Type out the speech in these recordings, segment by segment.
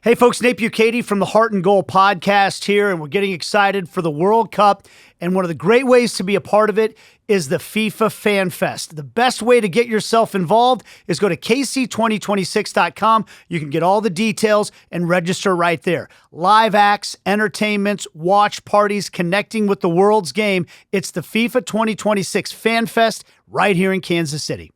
Hey folks, Nate Bukaty from the Heart and Goal podcast here, and we're getting excited for the World Cup. And one of the great ways to be a part of it is the FIFA Fan Fest. The best way to get yourself involved is go to kc2026.com. You can get all the details and register right there. Live acts, entertainments, watch parties, connecting with the world's game. It's the FIFA 2026 Fan Fest right here in Kansas City.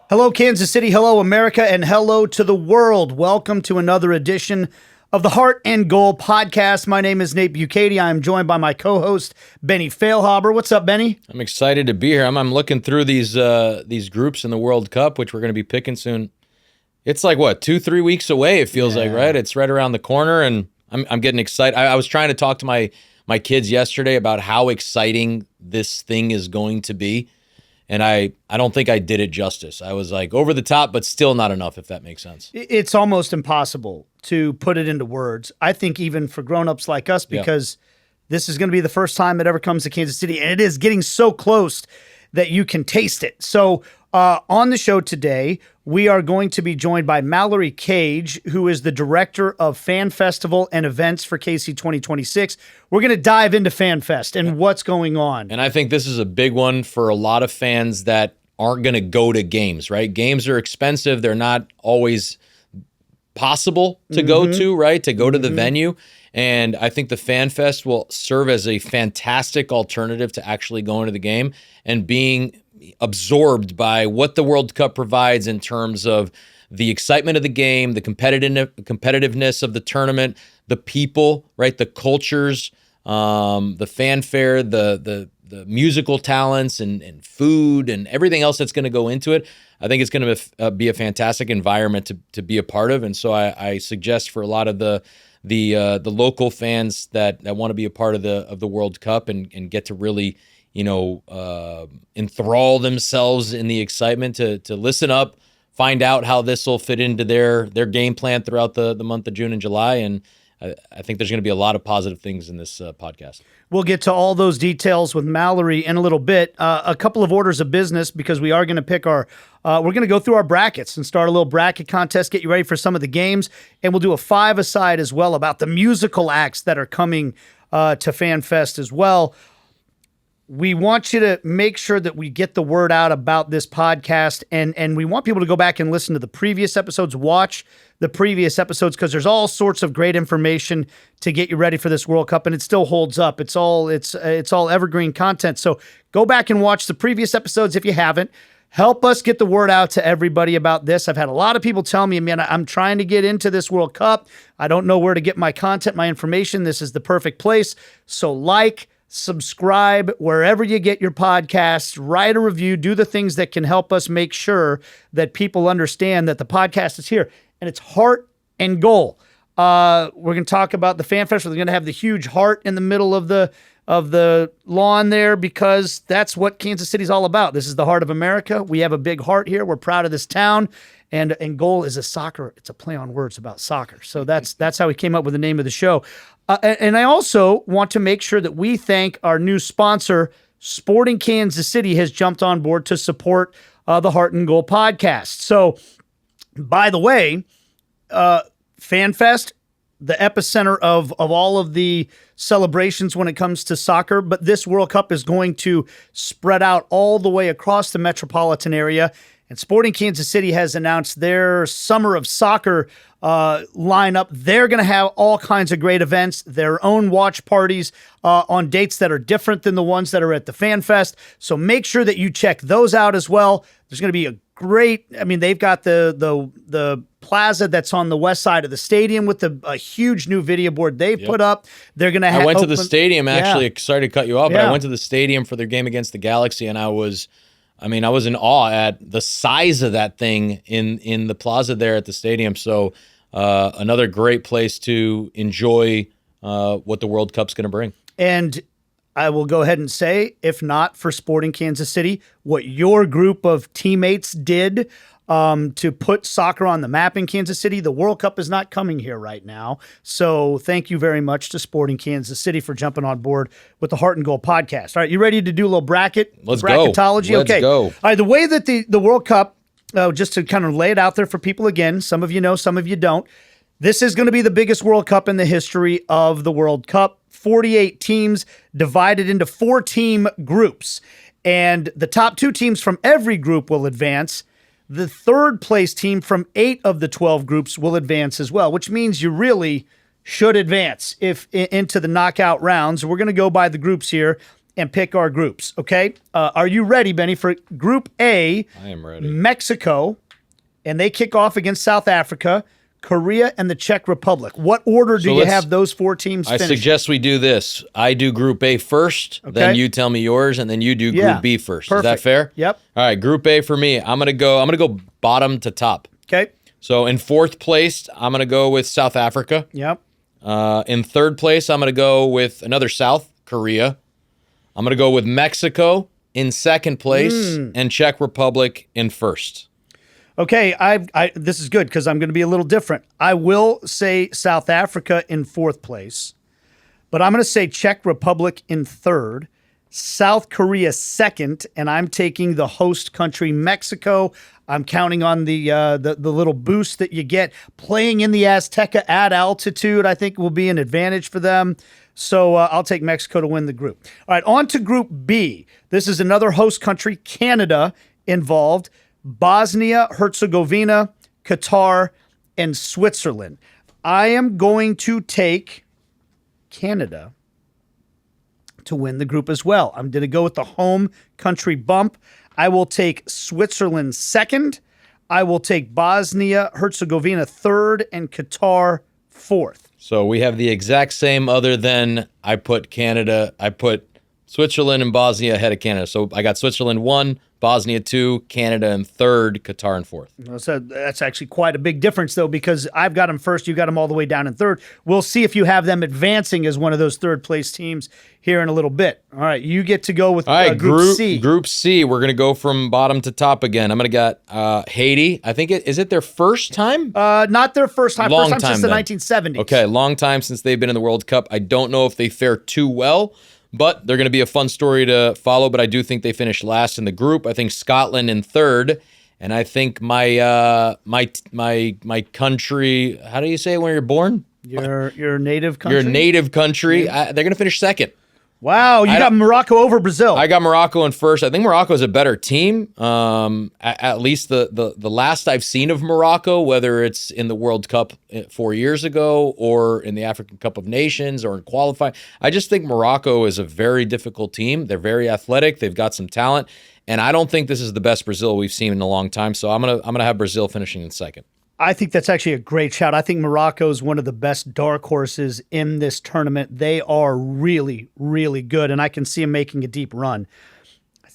Hello, Kansas City. Hello, America. And hello to the world. Welcome to another edition of the Heart and Goal podcast. My name is Nate Bukaty. I am joined by my co-host, Benny Feilhaber. What's up, Benny? I'm excited to be here. I'm looking through these groups in the World Cup, which we're going to be picking soon. It's like, what, 2-3 weeks away, it feels like, right? It's right around the corner, and I'm getting excited. I was trying to talk to my kids yesterday about how exciting this thing is going to be. And I don't think I did it justice. I was like over the top, but still not enough, if that makes sense. It's almost impossible to put it into words. I think even for grown-ups like us, because this is going to be the first time it ever comes to Kansas City, and it is getting so close that you can taste it. So on the show today, we are going to be joined by Mallory Cage, who is the director of Fan Festival and events for KC 2026. We're going to dive into Fan Fest and what's going on. And I think this is a big one for a lot of fans that aren't going to go to games, right? Games are expensive. They're not always possible to go to, right? To go to the venue. And I think the Fan Fest will serve as a fantastic alternative to actually going to the game and being absorbed by what the World Cup provides in terms of the excitement of the game, the competitiveness of the tournament, the people, right? The cultures, the fanfare, the musical talents and food and everything else that's going to go into it. I think it's going to be a fantastic environment to be a part of. And so I suggest for a lot of the local fans that want to be a part of the World Cup and get to really enthrall themselves in the excitement to listen up, find out how this will fit into their game plan throughout the month of June and July. And I think there's going to be a lot of positive things in this podcast. We'll get to all those details with Mallory in a little bit. A couple of orders of business, because we are going to pick we're going to go through our brackets and start a little bracket contest, get you ready for some of the games. And we'll do a five-a-side as well about the musical acts that are coming to Fan Fest as well. We want you to make sure that we get the word out about this podcast, and we want people to go back and listen to the previous episodes, watch the previous episodes, because there's all sorts of great information to get you ready for this World Cup, and it still holds up. It's all evergreen content. So go back and watch the previous episodes if you haven't. Help us get the word out to everybody about this. I've had a lot of people tell me, man, I'm trying to get into this World Cup. I don't know where to get my content, my information. This is the perfect place. So subscribe wherever you get your podcasts, write a review, do the things that can help us make sure that people understand that the podcast is here, and it's Heart and Goal. We're going to talk about the Fan Fest. We're going to have the huge heart in the middle of the lawn there, because that's what Kansas City's all about. This is the heart of America. We have a big heart here. We're proud of this town. And goal is it's a play on words about soccer. So that's how we came up with the name of the show. And I also want to make sure that we thank our new sponsor, Sporting Kansas City, has jumped on board to support the Heart and Goal podcast. So, by the way, Fan Fest, the epicenter of all of the celebrations when it comes to soccer, but this World Cup is going to spread out all the way across the metropolitan area. And Sporting Kansas City has announced their Summer of Soccer lineup. They're going to have all kinds of great events, their own watch parties on dates that are different than the ones that are at the Fan Fest. So make sure that you check those out as well. There's going to be they've got the plaza that's on the west side of the stadium with a huge new video board they put up. They're going to have. I went to the stadium, actually. Sorry to cut you off, but I went to the stadium for their game against the Galaxy, and I was in awe at the size of that thing in the plaza there at the stadium. So another great place to enjoy what the World Cup's going to bring. And I will go ahead and say, if not for Sporting Kansas City, what your group of teammates did to put soccer on the map in Kansas City. The World Cup is not coming here right now. So thank you very much to Sporting Kansas City for jumping on board with the Heart and Goal podcast. All right, you ready to do a little bracketology? Let's okay. go. All right, the way that the World Cup, just to kind of lay it out there for people again, some of you know, some of you don't. This is going to be the biggest World Cup in the history of the World Cup. 48 teams divided into 4-team groups. And the top 2 teams from every group will advance. The third place team from 8 of the 12 groups will advance as well, which means you really should advance into the knockout rounds. We're going to go by the groups here and pick our groups, okay? Are you ready, Benny, for Group A? I am ready. Mexico, and they kick off against South Africa, Korea, and the Czech Republic. What order do you have those 4 teams finish? I suggest we do this. I do Group A first, then you tell me yours, and then you do Group B first. Perfect. Is that fair? Yep. All right, Group A for me. I'm gonna go bottom to top. Okay. So in 4th place, I'm gonna go with South Africa. Yep. In 3rd place, I'm gonna go with another South, Korea. I'm gonna go with Mexico in 2nd place and Czech Republic in 1st. Okay, this is good because I'm going to be a little different. I will say South Africa in 4th place, but I'm going to say Czech Republic in 3rd, South Korea 2nd, and I'm taking the host country Mexico. I'm counting on the little boost that you get playing in the Azteca at altitude. I think will be an advantage for them. So I'll take Mexico to win the group. All right, on to Group B. This is another host country, Canada, involved. Bosnia, Herzegovina, Qatar, and Switzerland. I am going to take Canada to win the group as well. I'm going to go with the home country bump. I will take Switzerland 2nd. I will take Bosnia, Herzegovina 3rd, and Qatar 4th. So we have the exact same other than I put Switzerland and Bosnia ahead of Canada. So I got Switzerland 1, Bosnia 2, Canada in 3rd, Qatar in 4th. So that's actually quite a big difference, though, because I've got them first, you got them all the way down in 3rd. We'll see if you have them advancing as one of those 3rd-place teams here in a little bit. All right, you get to go with Group C. Group C, we're going to go from bottom to top again. I'm going to get Haiti. I think is it their first time? Not their first time. Long first time since then. the 1970s. Okay, long time since they've been in the World Cup. I don't know if they fare too well, but they're going to be a fun story to follow. But I do think they finished last in the group. I think Scotland in 3rd, and I think my country. How do you say it when you're born? Your native country. Your native country. They're going to finish 2nd. Wow, you got Morocco over Brazil. I got Morocco in 1st. I think Morocco is a better team. At least the last I've seen of Morocco, whether it's in the World Cup 4 years ago or in the African Cup of Nations or in qualifying. I just think Morocco is a very difficult team. They're very athletic. They've got some talent. And I don't think this is the best Brazil we've seen in a long time. So I'm gonna have Brazil finishing in 2nd. I think that's actually a great shout. I think Morocco is one of the best dark horses in this tournament. They are really, really good, and I can see them making a deep run.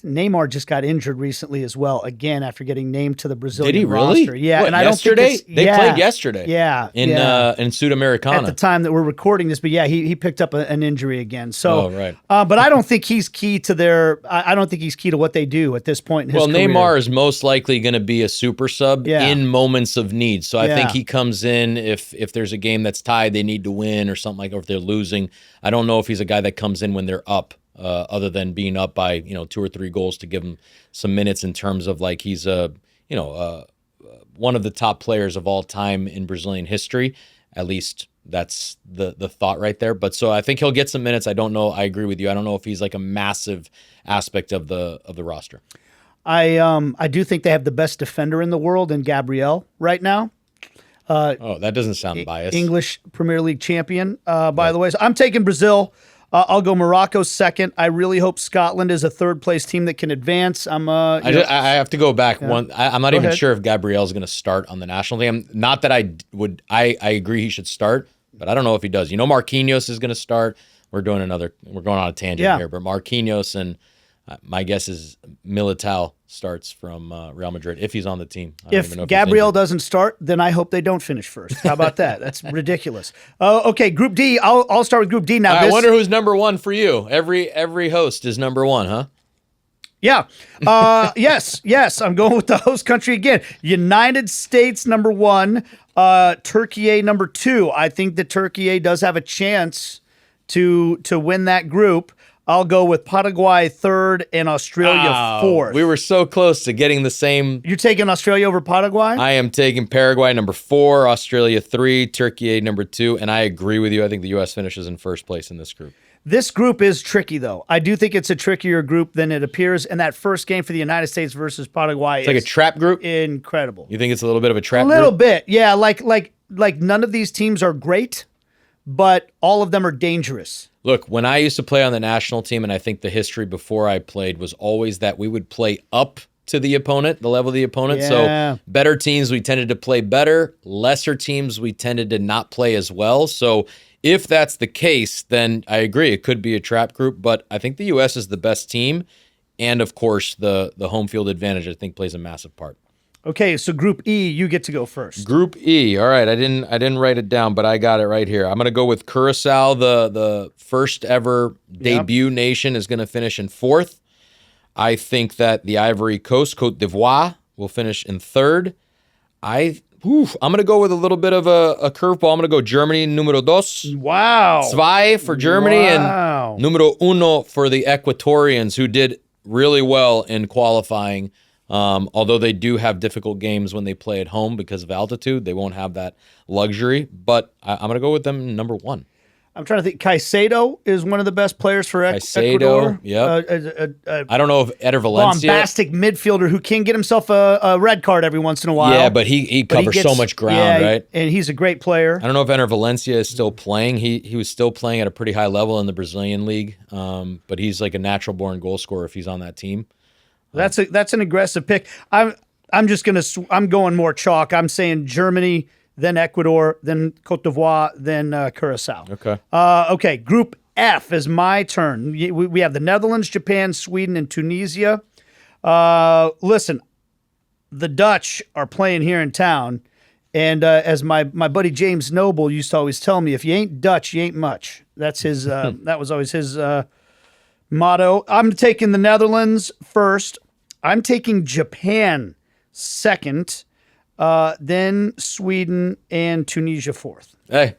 Neymar just got injured recently as well, again, after getting named to the Brazilian roster. Yeah, what, and I yesterday? don't think they played yesterday. Yeah. In Sudamericana. At the time that we're recording this, but yeah, he picked up an injury again. So, right. But I don't think he's key to I don't think he's key to what they do at this point in his career. Neymar is most likely going to be a super sub in moments of need. So I think he comes in if there's a game that's tied, they need to win or something like, or if they're losing. I don't know if he's a guy that comes in when they're up. Other than being up by 2 or 3 goals to give him some minutes in terms of like he's one of the top players of all time in Brazilian history. At least that's the thought right there. But so I think he'll get some minutes. I don't know. I agree with you. I don't know if he's like a massive aspect of the roster. I do think they have the best defender in the world in Gabriel right now. That doesn't sound biased. English Premier League champion, by the way. So I'm taking Brazil. I'll go Morocco 2nd. I really hope Scotland is a 3rd-place team that can advance. I have to go back one. I'm not even sure if Gabriel's going to start on the national team. Not that I would. I agree he should start, but I don't know if he does. Marquinhos is going to start. We're going on a tangent here, but Marquinhos and my guess is Militao starts from Real Madrid if he's on the team. If Gabriel doesn't start, then I hope they don't finish first. How about that? That's ridiculous. Okay, Group D. I'll start with Group D now. I wonder who's number 1 for you. Every host is number 1, huh? Yeah. Yes. I'm going with the host country again. United States number 1, Turkey number 2. I think that Turkey does have a chance to win that group. I'll go with Paraguay 3rd and Australia 4th. We were so close to getting the same. You're taking Australia over Paraguay? I am taking Paraguay number 4, Australia 3, Turkey number 2, and I agree with you. I think the U.S. finishes in first place in this group. This group is tricky, though. I do think it's a trickier group than it appears. And that first game for the United States versus Paraguay It's like a trap group? Incredible. You think it's a little bit of a trap A group? little bit, yeah. Like none of these teams are great, but all of them are dangerous. Look, when I used to play on the national team, and I think the history before I played was always that we would play up to the opponent, the level of the opponent. Yeah. So better teams, we tended to play better. Lesser teams, we tended to not play as well. So if that's the case, then I agree. It could be a trap group, but I think the U.S. is the best team. And, of course, the home field advantage, I think, plays a massive part. Okay, so Group E, you get to go first. Group E. All right, I didn't write it down, but I got it right here. I'm going to go with Curacao, the first ever debut nation, is going to finish in 4th. I think that the Ivory Coast, Côte d'Ivoire, will finish in 3rd. I'm going to go with a little bit of a curveball. I'm going to go Germany, numero dos. Wow. Zwei for Germany Wow. and numero uno for the Ecuadorians, who did really well in qualifying. Although they do have difficult games when they play at home because of altitude. They won't have that luxury. But I'm going to go with them number 1. I'm trying to think. Caicedo is one of the best players for Ecuador. Yep. I don't know if Eder Valencia. Bombastic midfielder who can get himself a red card every once in a while. Yeah, but he covers so much ground, right? And he's a great player. I don't know if Eder Valencia is still playing. He was still playing at a pretty high level in the Brazilian league. But he's like a natural-born goal scorer if he's on that team. That's an aggressive pick. I'm going more chalk. I'm saying Germany, then Ecuador, then Côte d'Ivoire, then Curacao. Okay. Okay. Group F is my turn. We have the Netherlands, Japan, Sweden, and Tunisia. Listen, the Dutch are playing here in town, and as my buddy James Noble used to always tell me, if you ain't Dutch, you ain't much. That's his. That was always his motto. I'm taking the Netherlands first. I'm taking Japan second. Then Sweden and Tunisia 4th. Hey,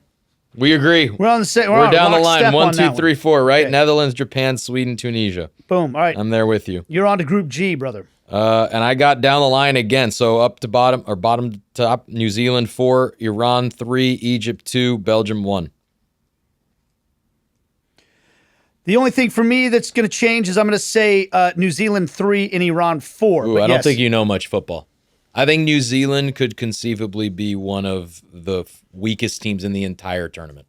we agree. We're on the same. We're down the line. 1, 2, on 3, 4. Right? Okay. Netherlands, Japan, Sweden, Tunisia. Boom. All right. I'm there with you. You're on to Group G, brother. And I got down the line again. So up to bottom or bottom to top. New Zealand 4, Iran 3, Egypt 2, Belgium 1. The only thing for me that's going to change is I'm going to say New Zealand 3 and Iran 4. Ooh, but I don't yes. think you know much football. I think New Zealand could conceivably be one of the weakest teams in the entire tournament.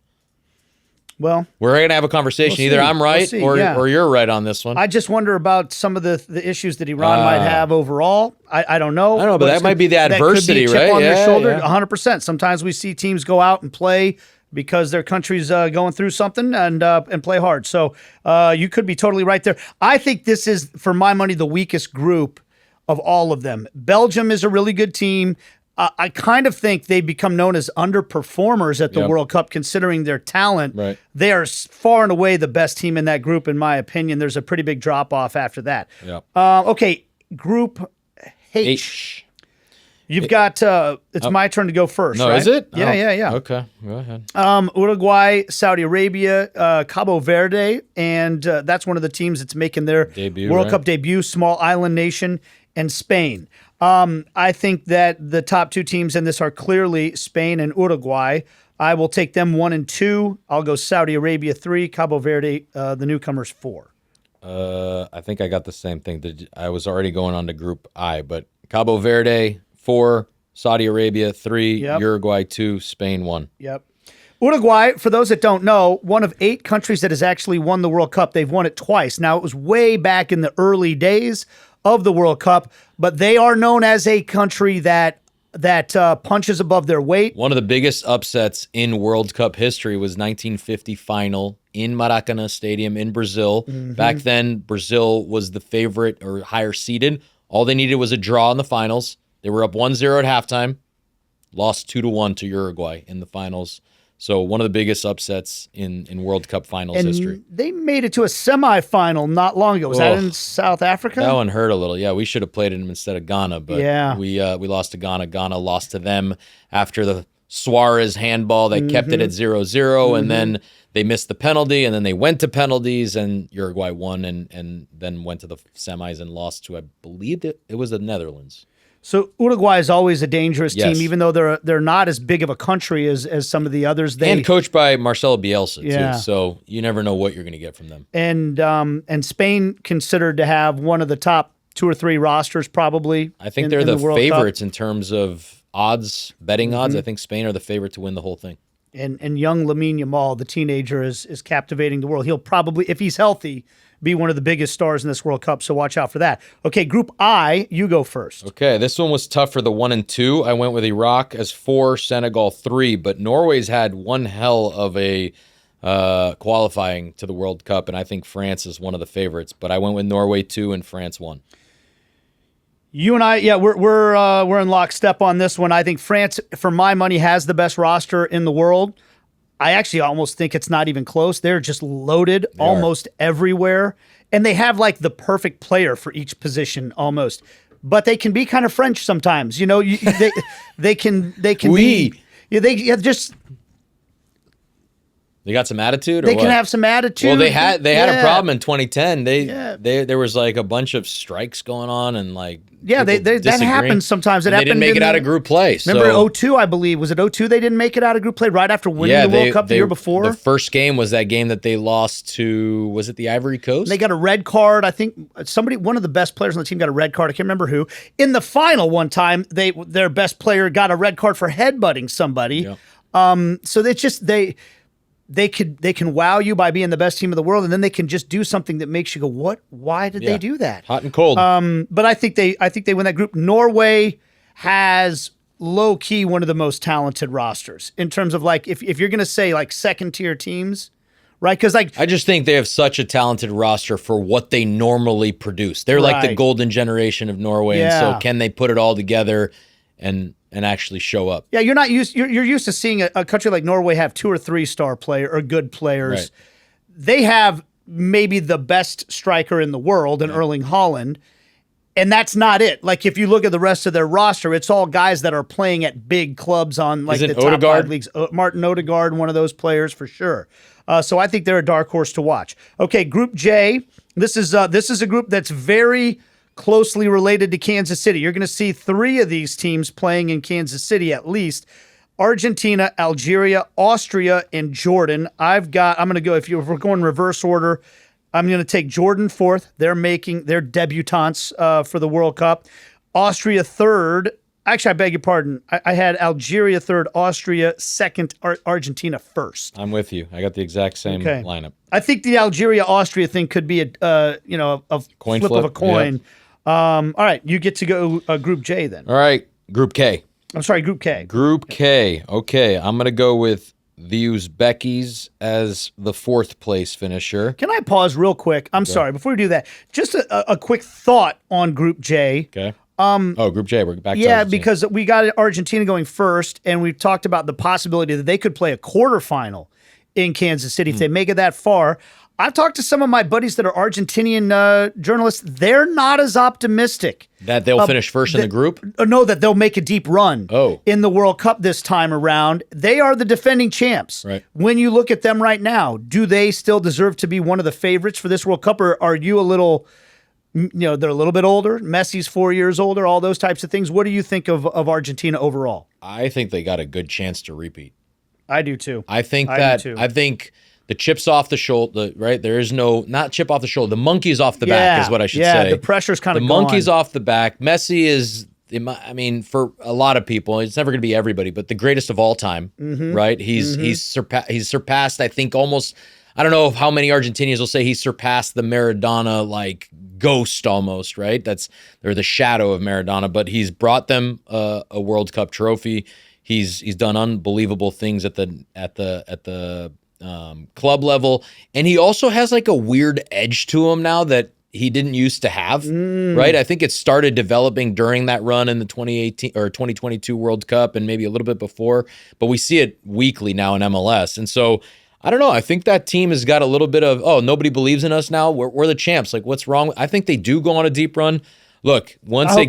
Well, we're going to have a conversation. We'll Either see. I'm right or you're right on this one. I just wonder about some of the issues that Iran might have overall. I don't know. I don't know, but that might be the adversity, that could be a chip right? on their shoulder. Yeah. 100%. Sometimes we see teams go out and play because their country's going through something and play hard. So you could be totally right there. I think this is, for my money, the weakest group of all of them. Belgium is a really good team. I kind of think they become known as underperformers at the World Cup, considering their talent. Right. They are far and away the best team in that group, in my opinion. There's a pretty big drop-off after that. Yep. Okay, Group H. You've got, it's my turn to go first, No, right? is it? Yeah. Okay, go ahead. Uruguay, Saudi Arabia, Cabo Verde, and that's one of the teams that's making their Debut, World right? Cup debut, small island nation, and Spain. I think that the top two teams in this are clearly Spain and Uruguay. I will take them 1 and 2. I'll go Saudi Arabia 3, Cabo Verde, the newcomers 4. I think I got the same thing. I was already going on to Group I, but Cabo Verde 4, Saudi Arabia 3, Uruguay 2, Spain 1. Yep. Uruguay, for those that don't know, one of 8 countries that has actually won the World Cup. They've won it twice. Now, it was way back in the early days of the World Cup, but they are known as a country that punches above their weight. One of the biggest upsets in World Cup history was 1950 final in Maracanã Stadium in Brazil. Mm-hmm. Back then, Brazil was the favorite or higher seeded. All they needed was a draw in the finals. They were up 1-0 at halftime, lost 2-1 to Uruguay in the finals. So one of the biggest upsets in World Cup finals history. They made it to a semifinal not long ago. Was that in South Africa? That one hurt a little. Yeah, we should have played them instead of Ghana, but we lost to Ghana. Ghana lost to them after the Suarez handball. They kept it at 0-0, and then they missed the penalty, and then they went to penalties, and Uruguay won, and then went to the semis and lost to, I believe it was the Netherlands. So Uruguay is always a dangerous Yes. team, even though they're not as big of a country as some of the others. And coached by Marcelo Bielsa, Yeah. too, so you never know what you're going to get from them. And Spain considered to have one of the top 2 or 3 rosters probably. I think in they're the World Cup. favorites in terms of odds, betting odds. I think Spain are the favorite to win the whole thing. And young Lamine Yamal, the teenager, is captivating the world. He'll probably, if he's healthy, be one of the biggest stars in this World Cup, so watch out for that. Okay, Group I, you go first. Okay, this one was tough for the 1 and 2. I went with Iraq as 4, Senegal 3, but Norway's had one hell of a qualifying to the World Cup, and I think France is one of the favorites. But I went with Norway 2 and France 1. You and I, yeah, we're in lockstep on this one. I think France, for my money, has the best roster in the world. I actually almost think it's not even close. They're just loaded almost everywhere, and they have like the perfect player for each position almost. But they can be kind of French sometimes, you know. They can Oui. be. Yeah, they just. They got some attitude, or They what? can have some attitude. Well, they had a Yeah. problem in 2010. There was like a bunch of strikes going on, and like Yeah, that disagreeing. happens sometimes. And they didn't make it out of group play. Remember so, 2002, I believe. Was it 2002 they didn't make it out of group play right after winning the World Cup the year before? The first game was that game that they lost to, was it the Ivory Coast? They got a red card. I think one of the best players on the team got a red card. I can't remember who. In the final one time, their best player got a red card for headbutting somebody. Yeah. So it's just they can wow you by being the best team in the world, and then they can just do something that makes you go, "What? Why did they do that?" Hot and cold. But I think they win that group. Norway has low key one of the most talented rosters in terms of like if you're gonna say like second tier teams, right? Because like I just think they have such a talented roster for what they normally produce. They're like the Right. golden generation of Norway, and Yeah. so can they put it all together and actually show up? yeah, you're used to seeing a country like Norway have 2 or 3 star player or good players. Right. They have maybe the best striker in the world in Erling Haaland. And that's not it. Like if you look at the rest of their roster, it's all guys that are playing at big clubs on like Isn't the top Odegaard? 5 leagues. Martin Odegaard, one of those players for sure. So I think they're a dark horse to watch. Okay, Group J. This is a group that's very closely related to Kansas City. You're going to see 3 of these teams playing in Kansas City at least. Argentina, Algeria, Austria, and Jordan. I'm going to go, if we're going reverse order, I'm going to take Jordan 4th. They're making their debutantes for the World Cup. Austria 3rd. Actually, I beg your pardon. I had Algeria 3rd, Austria 2nd, Argentina 1st. I'm with you. I got the exact same lineup. I think the Algeria-Austria thing could be a Coin flip of a flip, coin. All right, you get to go Group J then. All right, Group K. I'm sorry, Group K. Group K. Okay, I'm going to go with the Uzbekis as the 4th place finisher. Can I pause real quick? I'm sorry, before we do that, just a quick thought on Group J. Okay. Group J. We're back to Yeah, Argentina. because we got Argentina going first, and we've talked about the possibility that they could play a quarterfinal in Kansas City if they make it that far. I've talked to some of my buddies that are Argentinian journalists. They're not as optimistic. that they'll finish first in the group? No, that they'll make a deep run Oh. in the World Cup this time around. They are the defending champs. Right. When you look at them right now, do they still deserve to be one of the favorites for this World Cup, or are you a little, they're a little bit older? Messi's 4 years older, all those types of things. What do you think of Argentina overall? I think they got a good chance to repeat. I do too. I think I do too. I think the chips off the shoulder, right? There is no, not chip off the shoulder. The monkey's off the back is what I should say. Yeah, the pressure's kind of The gone. monkey's off the back. Messi is, I mean, for a lot of people, it's never going to be everybody, but the greatest of all time, right? He's surpassed, I think, almost, I don't know how many Argentinians will say he's surpassed the Maradona like ghost almost, right? They're the shadow of Maradona, but he's brought them a World Cup trophy. He's done unbelievable things at the club level, and he also has like a weird edge to him now that he didn't used to have, right? I think it started developing during that run in the 2018 or 2022 World Cup and maybe a little bit before, but we see it weekly now in MLS. And so I don't know. I think that team has got a little bit of, oh, nobody believes in us now. We're the champs. Like, what's wrong? I think they do go on a deep run. Look, once it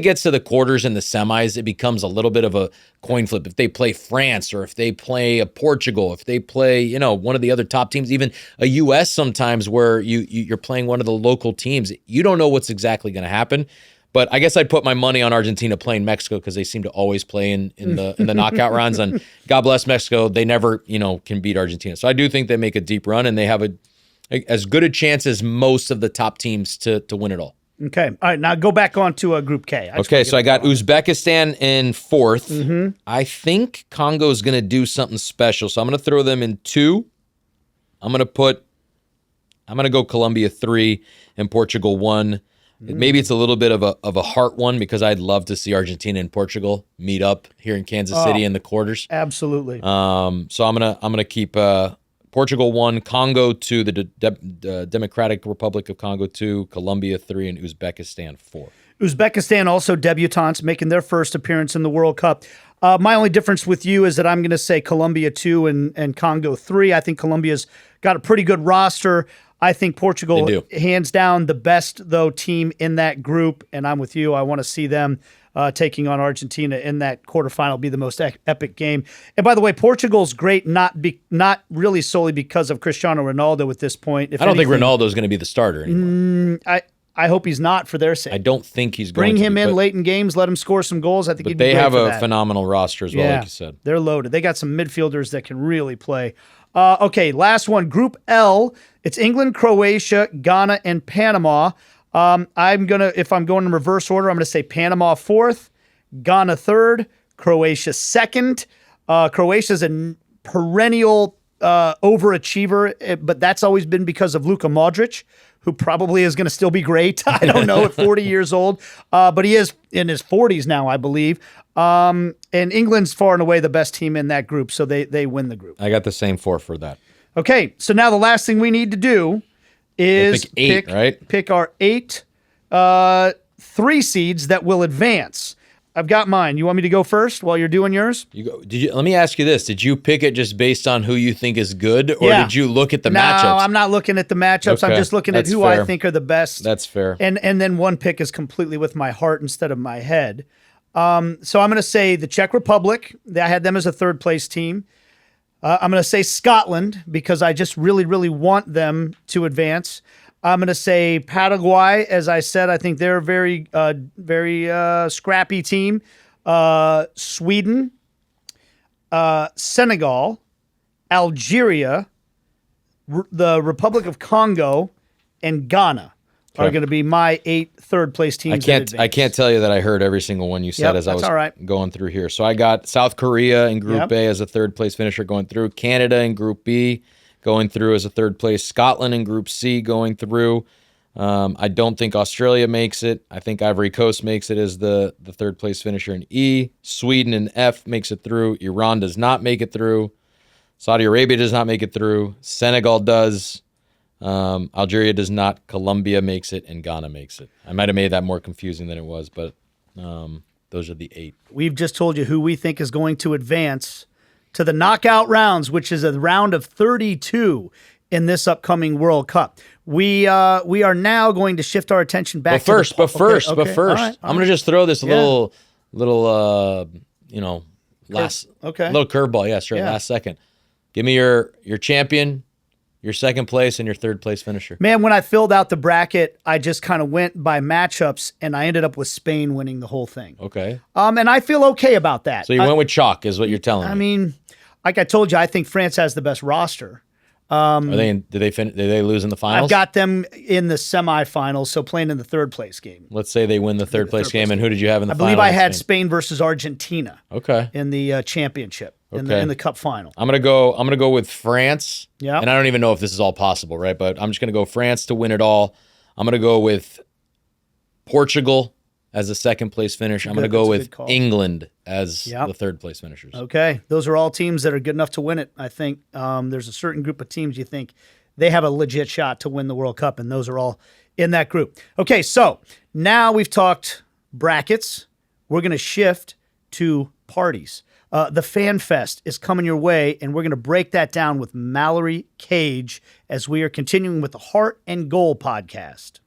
gets to the quarters and the semis, it becomes a little bit of a coin flip. If they play France or if they play Portugal, if they play, one of the other top teams, even a U.S. sometimes where you're playing one of the local teams, you don't know what's exactly going to happen. But I guess I'd put my money on Argentina playing Mexico because they seem to always play in the knockout rounds. And God bless Mexico, they never can beat Argentina. So I do think they make a deep run and they have as good a chance as most of the top teams to win it all. Okay. All right. Now go back on to Group K. Okay. So I got Uzbekistan in fourth. I think Congo's going to do something special. So I'm going to throw them in 2. I'm going to go Colombia 3 and Portugal 1. Maybe it's a little bit of a heart one because I'd love to see Argentina and Portugal meet up here in Kansas City in the quarters. Absolutely. So I'm gonna keep Portugal 1, Congo 2, the Democratic Republic of Congo 2, Colombia 3, and Uzbekistan 4. Uzbekistan also debutantes making their first appearance in the World Cup. My only difference with you is that I'm going to say Colombia 2 and Congo 3. I think Colombia's got a pretty good roster. I think Portugal, hands down, the best, though, team in that group, and I'm with you. I want to see them taking on Argentina in that quarterfinal be the most epic game. And by the way, Portugal's great, not really solely because of Cristiano Ronaldo at this point. I don't think Ronaldo's going to be the starter anymore. I hope he's not for their sake. I don't think he's going to bring him in late in games, let him score some goals. I think he'd be great for that. They have a phenomenal roster as well, like you said. They're loaded. They got some midfielders that can really play. Okay, last one, Group L. It's England, Croatia, Ghana, and Panama. If I'm going in reverse order, I'm gonna say Panama 4th, Ghana 3rd, Croatia 2nd. Croatia's a perennial overachiever, but that's always been because of Luka Modric, who probably is going to still be great. I don't know, at 40 years old, but he is in his 40s now, I believe. And England's far and away the best team in that group, so they win the group. I got the same 4 for that. Okay, so now the last thing we need to do is pick our 8 3 seeds that will advance. I've got mine. You want me to go first while you're doing yours? Let me ask you this. Did you pick it just based on who you think is good, or did you look at the matchups? No, I'm not looking at the matchups. Okay. I'm just looking at who I think are the best. That's fair. And then one pick is completely with my heart instead of my head. So I'm going to say the Czech Republic. I had them as a 3rd place team. I'm going to say Scotland because I just really, really want them to advance. I'm going to say Paraguay. As I said, I think they're a very, very scrappy team. Sweden, Senegal, Algeria, the Republic of Congo, and Ghana are going to be my 8 third-place teams. I can't tell you that I heard every single one you said as I was going through here. So I got South Korea in Group A as a 3rd-place finisher going through, Canada in Group B going through as a 3rd place, Scotland in Group C going through. I don't think Australia makes it. I think Ivory Coast makes it as the 3rd place finisher in E. Sweden in F makes it through. Iran does not make it through. Saudi Arabia does not make it through. Senegal does. Algeria does not. Colombia makes it, and Ghana makes it. I might have made that more confusing than it was, but those are the 8. We've just told you who we think is going to advance to the knockout rounds, which is a round of 32 in this upcoming World Cup. We are now going to shift our attention back. But first, all right. I'm going to just throw this little little curveball. Yeah, sure. Last second. Give me your champion, your 2nd place, and your 3rd place finisher. Man, when I filled out the bracket, I just kind of went by matchups, and I ended up with Spain winning the whole thing. Okay. And I feel okay about that. So you went with chalk, is what you're telling me. I mean, like I told you, I think France has the best roster. Did they lose in the finals? I've got them in the semifinals, so playing in the 3rd place game. Let's say they win the 3rd place game, and who did you have in the final? I believe I had Spain versus Argentina. Okay. In the championship. In the cup final. I'm gonna go with France. Yeah. And I don't even know if this is all possible, right? But I'm just gonna go France to win it all. I'm gonna go with Portugal as the 2nd place finish. I'm gonna go with England as the 3rd place finishers. Okay. Those are all teams that are good enough to win it. I think there's a certain group of teams you think they have a legit shot to win the World Cup, and those are all in that group. Okay, so now we've talked brackets. We're going to shift to parties. The Fan Fest is coming your way, and we're going to break that down with Mallory Cage as we are continuing with the Heart and Goal podcast.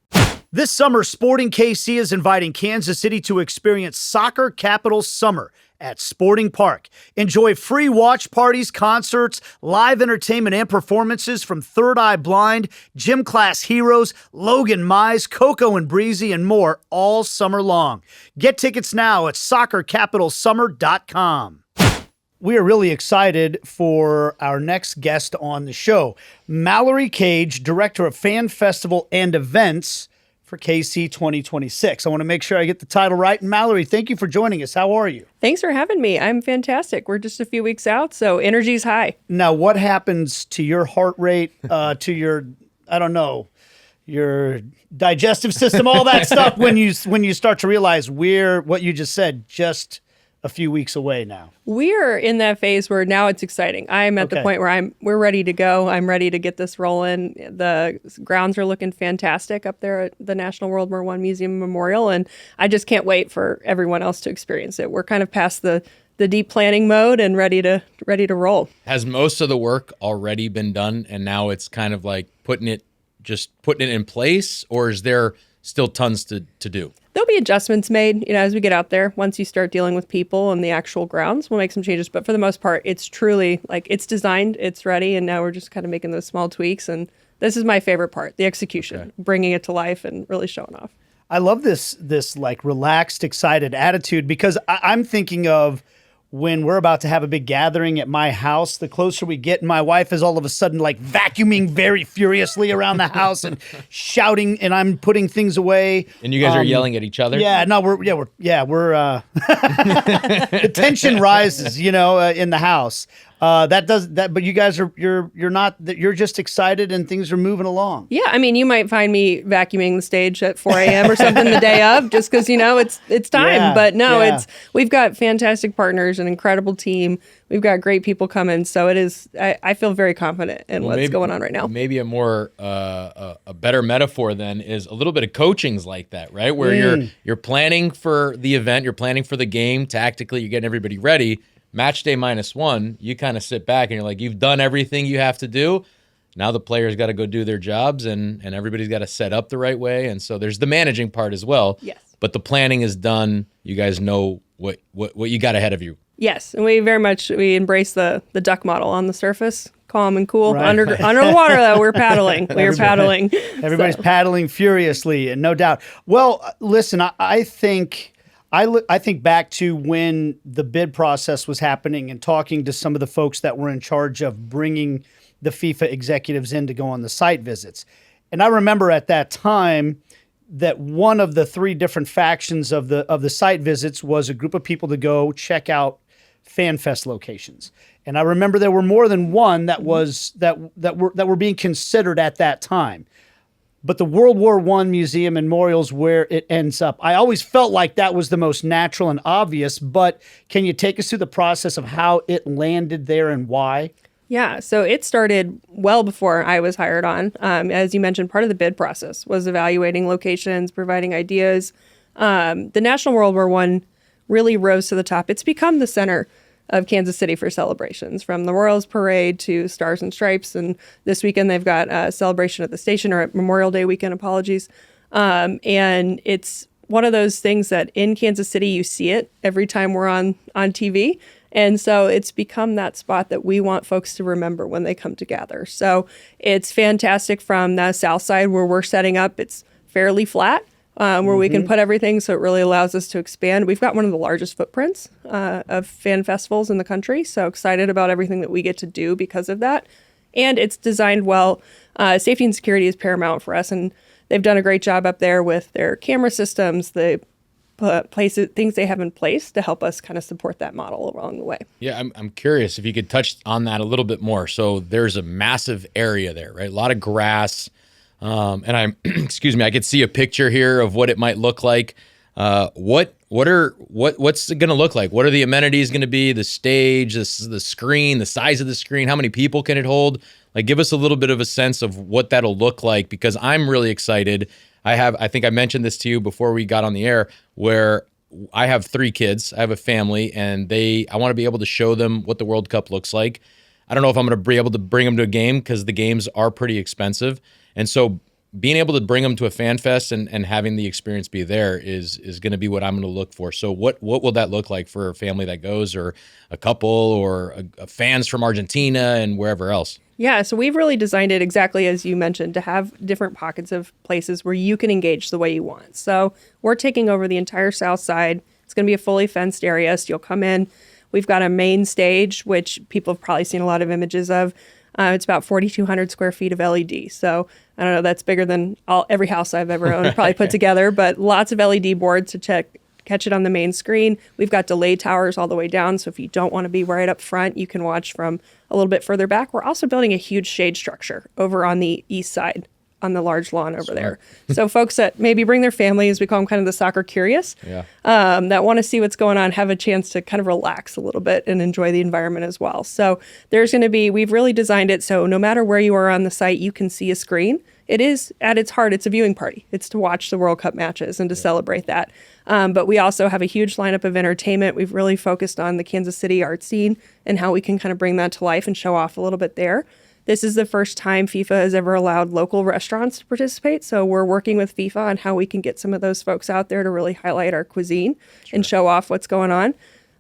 This summer, Sporting KC is inviting Kansas City to experience Soccer Capital Summer at Sporting Park. Enjoy free watch parties, concerts, live entertainment, and performances from Third Eye Blind, Gym Class Heroes, Logan Mize, Coco and Breezy, and more all summer long. Get tickets now at soccercapitalsummer.com. We are really excited for our next guest on the show, Mallory Cage, Director of Fan Festival and Events for KC 2026. I want to make sure I get the title right. And Mallory, thank you for joining us. How are you? Thanks for having me. I'm fantastic. We're just a few weeks out, so energy's high. Now, what happens to your heart rate, to your, I don't know, your digestive system, all that stuff when you start to realize we're, what you just said, just a few weeks away now? We're in that phase where now it's exciting. I'm at the point where we're ready to go. I'm ready to get this rolling. The grounds are looking fantastic up there at the National World War I Museum Memorial, and I just can't wait for everyone else to experience it. We're kind of past the deep planning mode and ready to roll. Has most of the work already been done, and now it's kind of like putting it in place, or is there still tons to do? There'll be adjustments made, as we get out there. Once you start dealing with people and the actual grounds, we'll make some changes. But for the most part, it's truly like it's designed, it's ready, and now we're just kind of making those small tweaks. And this is my favorite part, the execution, bringing it to life and really showing off. I love this like relaxed, excited attitude, because I'm thinking of when we're about to have a big gathering at my house. The closer we get, my wife is all of a sudden like vacuuming very furiously around the house and shouting, and I'm putting things away. And you guys are yelling at each other? Yeah, no, we're the tension rises, in the house. But you guys you're just excited and things are moving along. Yeah, I mean, you might find me vacuuming the stage at 4 a.m. or something the day of, just because it's time. Yeah, but no, we've got fantastic partners, an incredible team. We've got great people coming, so it is. I feel very confident in what's going on right now. Maybe a more a better metaphor then is a little bit of coaching's like that, right? Where you're planning for the event, you're planning for the game tactically, you're getting everybody ready. Match day -1, you kind of sit back and you're like, you've done everything you have to do. Now the players got to go do their jobs, and everybody's got to set up the right way. And so there's the managing part as well. Yes. But the planning is done. You guys know what you got ahead of you. Yes, and we embrace the duck model on the surface, calm and cool. Right. Under the water, though, we're paddling. Paddling. Everybody's paddling furiously, and no doubt. Well, listen, I think back to when the bid process was happening and talking to some of the folks that were in charge of bringing the FIFA executives in to go on the site visits. And I remember at that time that one of the 3 different factions of the site visits was a group of people to go check out Fan Fest locations. And I remember there were more than one that were being considered at that time. But the World War I Museum and Memorial's where it ends up. I always felt like that was the most natural and obvious, but can you take us through the process of how it landed there and why? Yeah, so it started well before I was hired on. As you mentioned, part of the bid process was evaluating locations, providing ideas. The National World War I really rose to the top. It's become the center of Kansas City for celebrations, from the Royals Parade to Stars and Stripes. And this weekend they've got a celebration at the station, or at Memorial Day weekend, apologies. And it's one of those things that in Kansas City, you see it every time we're on TV. And so it's become that spot that we want folks to remember when they come to gather. So it's fantastic from the south side where we're setting up. It's fairly flat. Where we can put everything, so it really allows us to expand. We've got one of the largest footprints of fan festivals in the country, so excited about everything that we get to do because of that. And it's designed well. Safety and security is paramount for us, and they've done a great job up there with their camera systems, the things they have in place to help us kind of support that model along the way. Yeah, I'm curious if you could touch on that a little bit more. So there's a massive area there, right? A lot of grass. And I'm, excuse me, I could see a picture here of what it might look like. What's it going to look like? What are the amenities going to be? The stage, the screen, the size of the screen, how many people can it hold? Like, give us a little bit of a sense of what that'll look like, because I'm really excited. I think I mentioned this to you before we got on the air, where I have 3 kids, I have a family, and I want to be able to show them what the World Cup looks like. I don't know if I'm going to be able to bring them to a game because the games are pretty expensive. And so being able to bring them to a fan fest and having the experience be there is going to be what I'm going to look for. So what will that look like for a family that goes, or a couple, or fans from Argentina and wherever else? Yeah, so we've really designed it exactly as you mentioned, to have different pockets of places where you can engage the way you want. So we're taking over the entire south side. It's going to be a fully fenced area. So you'll come in. We've got a main stage, which people have probably seen a lot of images of. It's about 4,200 square feet of LED. So I don't know, that's bigger than every house I've ever owned probably put together, but lots of LED boards to catch it on the main screen. We've got delay towers all the way down. So if you don't want to be right up front, you can watch from a little bit further back. We're also building a huge shade structure over on the east side on the large lawn over there. So folks that maybe bring their families, we call them kind of the soccer curious, that want to see what's going on, have a chance to kind of relax a little bit and enjoy the environment as well. So there's going to be, we've really designed it so no matter where you are on the site, you can see a screen. It is, at its heart, it's a viewing party. It's to watch the World Cup matches and to celebrate that. But we also have a huge lineup of entertainment. We've really focused on the Kansas City art scene and how we can kind of bring that to life and show off a little bit there. This is the first time FIFA has ever allowed local restaurants to participate. So we're working with FIFA on how we can get some of those folks out there to really highlight our cuisine and show off what's going on.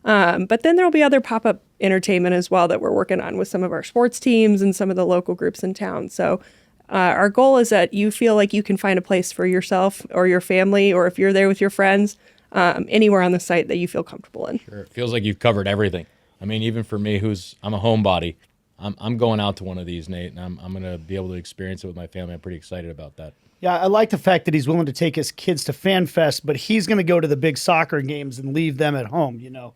But then there'll be other pop-up entertainment as well that we're working on with some of our sports teams and some of the local groups in town. So our goal is that you feel like you can find a place for yourself or your family, or if you're there with your friends, anywhere on the site that you feel comfortable in. Sure. It feels like you've covered everything. I mean, even for me, I'm a homebody, I'm going out to one of these, Nate, and I'm going to be able to experience it with my family. I'm pretty excited about that. Yeah, I like the fact that he's willing to take his kids to Fan Fest, but he's going to go to the big soccer games and leave them at home, you know.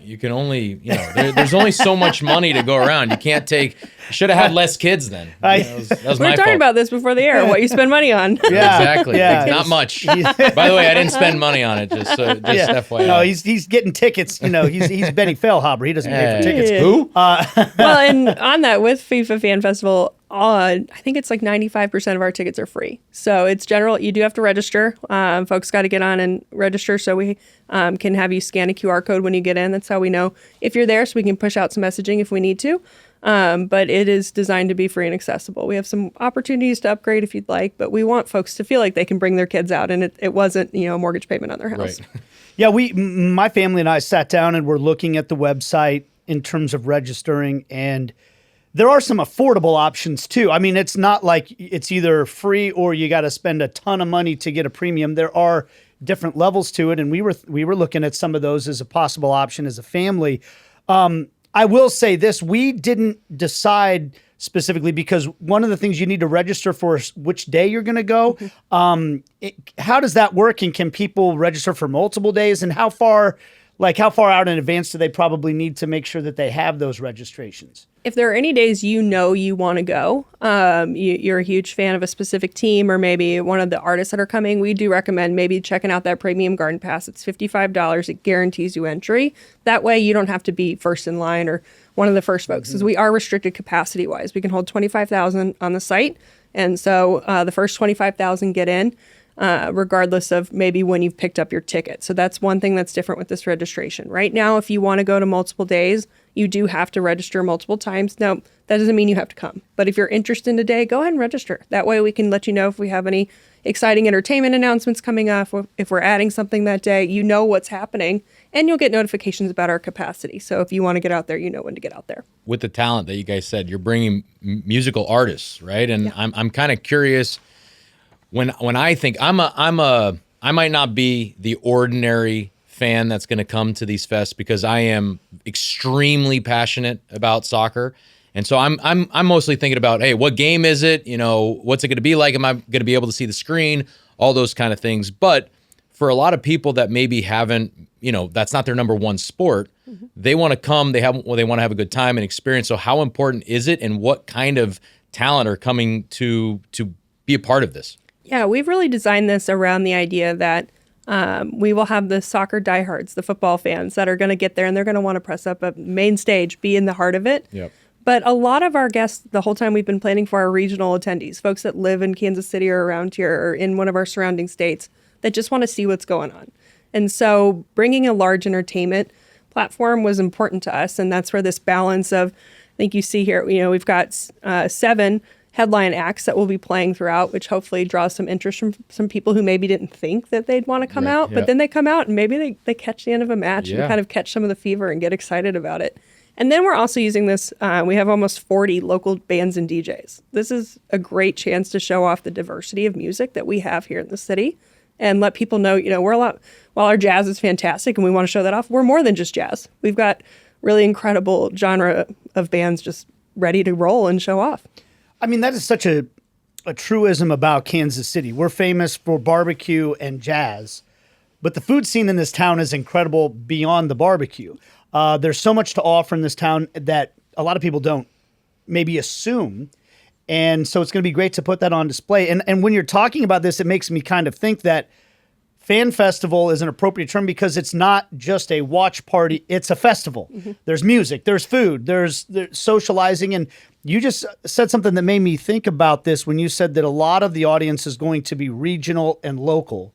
You can only, there's only so much money to go around. You should have had less kids then. That was we were talking about this before the air, what you spend money on. Yeah, exactly. Yeah. Not much. By the way, I didn't spend money on it, just FYI. No, he's getting tickets. He's Benny Feilhaber. He doesn't pay for tickets. Who? Well, and on that, with FIFA Fan Festival, I think it's like 95% of our tickets are free. So it's general. You do have to register. Folks got to get on and register so we can have you scan a QR code when you get in. That's how we know if you're there, so we can push out some messaging if we need to. But it is designed to be free and accessible. We have some opportunities to upgrade if you'd like, but we want folks to feel like they can bring their kids out and it wasn't, a mortgage payment on their house. Right. Yeah, my family and I sat down and we're looking at the website in terms of registering, and there are some affordable options too. I mean, it's not like it's either free or you got to spend a ton of money to get a premium. There are different levels to it, and we were looking at some of those as a possible option as a family. I will say this: we didn't decide specifically because one of the things you need to register for is which day you're going to go. How does that work, and can people register for multiple days? And how far out in advance do they probably need to make sure that they have those registrations? If there are any days you want to go, you're a huge fan of a specific team or maybe one of the artists that are coming, we do recommend maybe checking out that premium garden pass. It's $55. It guarantees you entry. That way you don't have to be first in line or one of the first folks, because we are restricted capacity-wise. We can hold 25,000 on the site, and so the first 25,000 get in. Regardless of maybe when you've picked up your ticket. So that's one thing that's different with this registration. Right now, if you want to go to multiple days, you do have to register multiple times. Now, that doesn't mean you have to come. But if you're interested in a day, go ahead and register. That way we can let you know if we have any exciting entertainment announcements coming up, or if we're adding something that day, you know what's happening, and you'll get notifications about our capacity. So if you want to get out there, you know when to get out there. With the talent that you guys said, you're bringing musical artists, right? And I'm kind of curious. When I think I might not be the ordinary fan that's going to come to these fests because I am extremely passionate about soccer, and so I'm mostly thinking about, hey, what game is it? What's it going to be like? Am I going to be able to see the screen? All those kind of things. But for a lot of people that maybe haven't, that's not their number one sport. Mm-hmm. They want to come. They want to have a good time and experience. So how important is it, and what kind of talent are coming to be a part of this? Yeah, we've really designed this around the idea that we will have the soccer diehards, the football fans that are going to get there and they're going to want to press up a main stage, be in the heart of it. Yep. But a lot of our guests, the whole time we've been planning for our regional attendees, folks that live in Kansas City or around here or in one of our surrounding states that just want to see what's going on. And so bringing a large entertainment platform was important to us. And that's where this balance of, I think you see here, we've got 7 headline acts that will be playing throughout, which hopefully draws some interest from some people who maybe didn't think that they'd want to come out, but then they come out and maybe they catch the end of a match and kind of catch some of the fever and get excited about it. And then we're also using this, we have almost 40 local bands and DJs. This is a great chance to show off the diversity of music that we have here in the city and let people know, we're a lot, while our jazz is fantastic and we want to show that off, we're more than just jazz. We've got really incredible genre of bands just ready to roll and show off. I mean, that is such a truism about Kansas City. We're famous for barbecue and jazz, but the food scene in this town is incredible beyond the barbecue. There's so much to offer in this town that a lot of people don't maybe assume. And so it's going to be great to put that on display. And when you're talking about this, it makes me kind of think that Fan Festival is an appropriate term because it's not just a watch party, it's a festival. Mm-hmm. There's music, there's food, there's socializing. And you just said something that made me think about this when you said that a lot of the audience is going to be regional and local.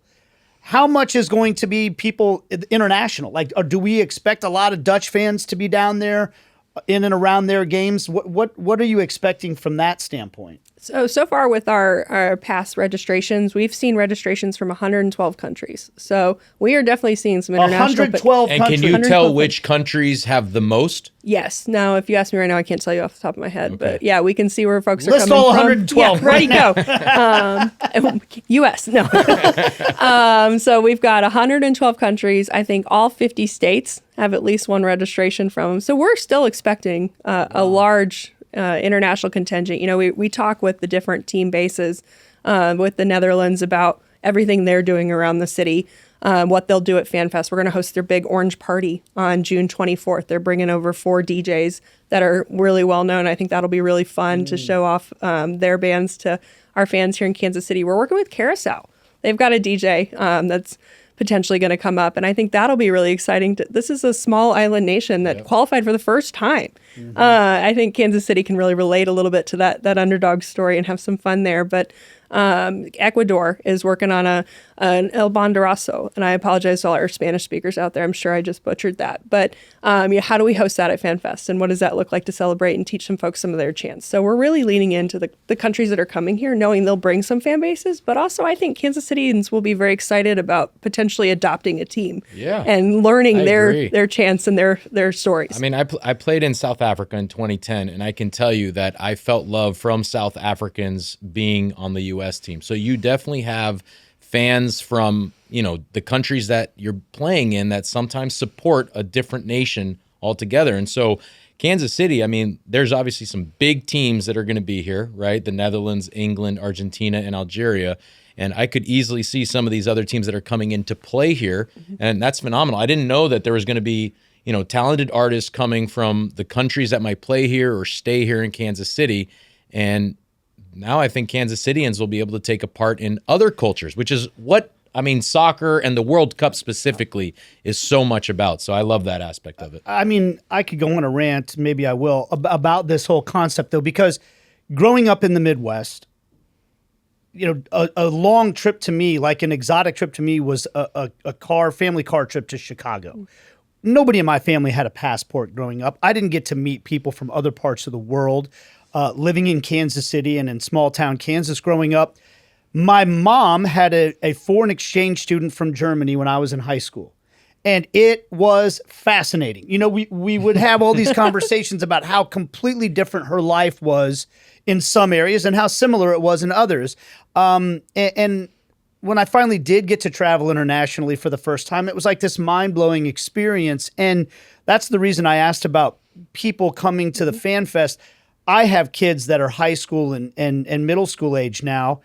How much is going to be people international? Like, do we expect a lot of Dutch fans to be down there in and around their games? What are you expecting from that standpoint? So far with our past registrations, we've seen registrations from 112 countries. So we are definitely seeing some international. 112 countries. And can you tell which countries have the most? Yes. Now, if you ask me right now, I can't tell you off the top of my head. Okay. But yeah, we can see where folks are List coming all from. 112 Yeah, ready to go. U.S. No. So we've got 112 countries. I think all 50 states have at least one registration from them. So we're still expecting a large international contingent. We talk with the different team bases with the Netherlands about everything they're doing around the city, what they'll do at FanFest. We're going to host their big orange party on June 24th. They're bringing over 4 DJs that are really well known. I think that'll be really fun to show off their bands to our fans here in Kansas City. We're working with Carousel. They've got a DJ that's potentially going to come up. And I think that'll be really exciting. This is a small island nation that qualified for the first time. Mm-hmm. I think Kansas City can really relate a little bit to that underdog story and have some fun there. But Ecuador is working on an El Banderazo, and I apologize to all our Spanish speakers out there. I'm sure I just butchered that. But how do we host that at FanFest, and what does that look like to celebrate and teach some folks some of their chants? So we're really leaning into the countries that are coming here, knowing they'll bring some fan bases, but also I think Kansas Cityans will be very excited about potentially adopting a team and learning their chants and their stories. I mean, I played in South Africa in 2010, and I can tell you that I felt love from South Africans being on the U.S. team. So you definitely have fans from, the countries that you're playing in that sometimes support a different nation altogether. And so Kansas City, I mean, there's obviously some big teams that are going to be here, right? The Netherlands, England, Argentina, and Algeria. And I could easily see some of these other teams that are coming in to play here. Mm-hmm. And that's phenomenal. I didn't know that there was going to be, talented artists coming from the countries that might play here or stay here in Kansas City. And now I think Kansas Cityans will be able to take a part in other cultures, which is what, soccer and the World Cup specifically is so much about. So I love that aspect of it. I mean, I could go on a rant, maybe I will, about this whole concept, though, because growing up in the Midwest, a long trip to me, like an exotic trip to me, was a family car trip to Chicago. Nobody in my family had a passport growing up. I didn't get to meet people from other parts of the world. Living in Kansas City and in small town Kansas growing up, my mom had a foreign exchange student from Germany when I was in high school. And it was fascinating. We would have all these conversations about how completely different her life was in some areas and how similar it was in others. And when I finally did get to travel internationally for the first time, it was like this mind-blowing experience. And that's the reason I asked about people coming to the Fan Fest. I have kids that are high school and middle school age now,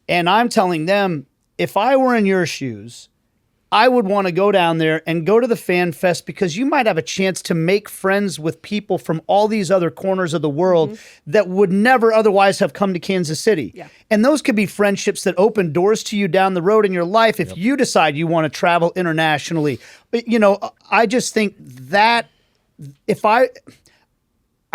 and I'm telling them, if I were in your shoes, I would want to go down there and go to the Fan Fest because you might have a chance to make friends with people from all these other corners of the world that would never otherwise have come to Kansas City. Yeah. And those could be friendships that open doors to you down the road in your life if you decide you want to travel internationally. But, I just think that if I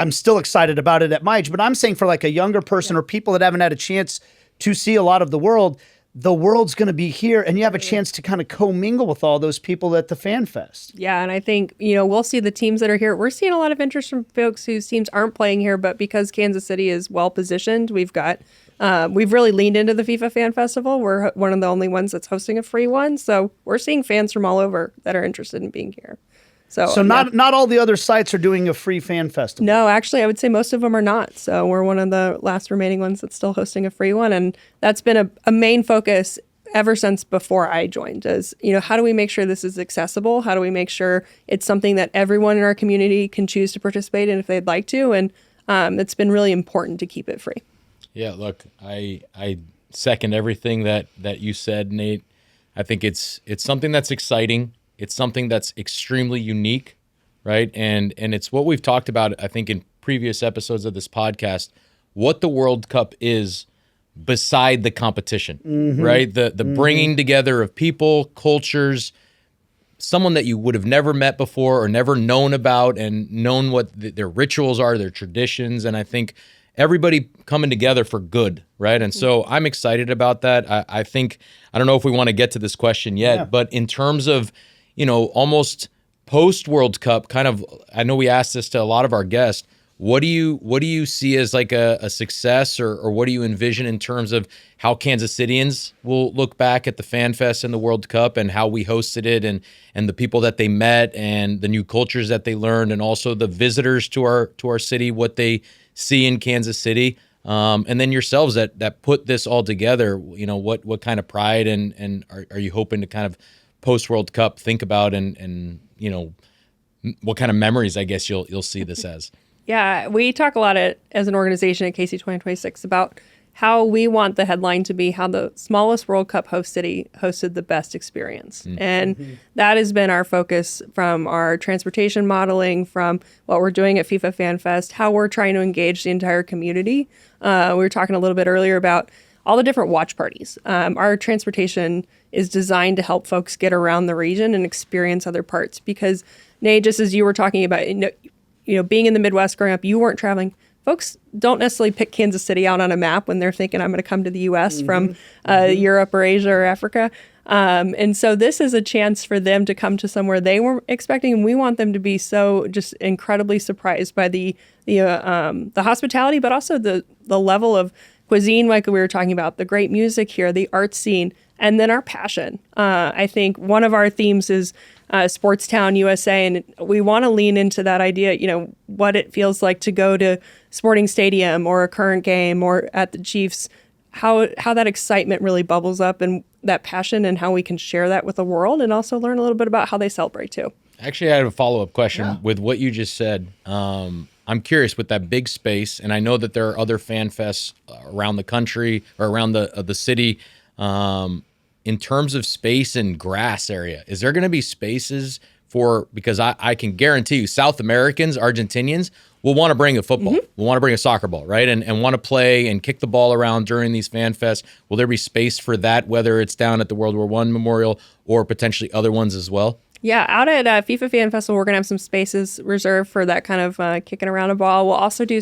I'm still excited about it at my age, but I'm saying for like a younger person or people that haven't had a chance to see a lot of the world's going to be here, and you have a chance to kind of commingle with all those people at the Fan Fest. Yeah, and I think, we'll see the teams that are here. We're seeing a lot of interest from folks whose teams aren't playing here, but because Kansas City is well positioned, we've really leaned into the FIFA Fan Festival. We're one of the only ones that's hosting a free one, so we're seeing fans from all over that are interested in being here. So not all the other sites are doing a free fan festival. No, actually, I would say most of them are not. So we're one of the last remaining ones that's still hosting a free one. And that's been a main focus ever since before I joined is, how do we make sure this is accessible? How do we make sure it's something that everyone in our community can choose to participate in if they'd like to? And it's been really important to keep it free. Yeah, look, I second everything that you said, Nate. I think it's something that's exciting. It's something that's extremely unique, right? And it's what we've talked about, I think, in previous episodes of this podcast, what the World Cup is beside the competition, right? The bringing together of people, cultures, someone that you would have never met before or never known about and known what their rituals are, their traditions. And I think everybody coming together for good, right? And so I'm excited about that. I think, I don't know if we want to get to this question yet, but in terms of, almost post World Cup, kind of, I know we asked this to a lot of our guests. What do you see as like a success, or what do you envision in terms of how Kansas Cityans will look back at the Fan Fest and the World Cup and how we hosted it and the people that they met and the new cultures that they learned, and also the visitors to our city, what they see in Kansas City, and then yourselves that put this all together. What kind of pride and are you hoping to kind of post World Cup think about and what kind of memories I guess you'll see this as? Yeah, we talk a lot as an organization at KC 2026 about how we want the headline to be how the smallest World Cup host city hosted the best experience. And that has been our focus from our transportation modeling, from what we're doing at FIFA Fan Fest, how we're trying to engage the entire community. We were talking a little bit earlier about all the different watch parties. Our transportation is designed to help folks get around the region and experience other parts. Because, Nate, just as you were talking about, being in the Midwest growing up, you weren't traveling. Folks don't necessarily pick Kansas City out on a map when they're thinking, I'm going to come to the U.S. from Europe or Asia or Africa. And so this is a chance for them to come to somewhere they weren't expecting. And we want them to be so just incredibly surprised by the hospitality, but also the level of cuisine, like we were talking about, the great music here, the art scene, and then our passion. I think one of our themes is Sports Town USA, and we want to lean into that idea, what it feels like to go to Sporting Stadium or a current game or at the Chiefs, how that excitement really bubbles up and that passion, and how we can share that with the world and also learn a little bit about how they celebrate too. Actually, I have a follow-up question with what you just said. I'm curious with that big space, and I know that there are other fan fests around the country or around the city. In terms of space and grass area, is there going to be spaces because I can guarantee you South Americans, Argentinians will want to bring a football, will want to bring a soccer ball, right? And want to play and kick the ball around during these fan fests. Will there be space for that, whether it's down at the World War I Memorial or potentially other ones as well? Yeah, out at FIFA Fan Festival, we're going to have some spaces reserved for that kind of kicking around a ball. We'll also do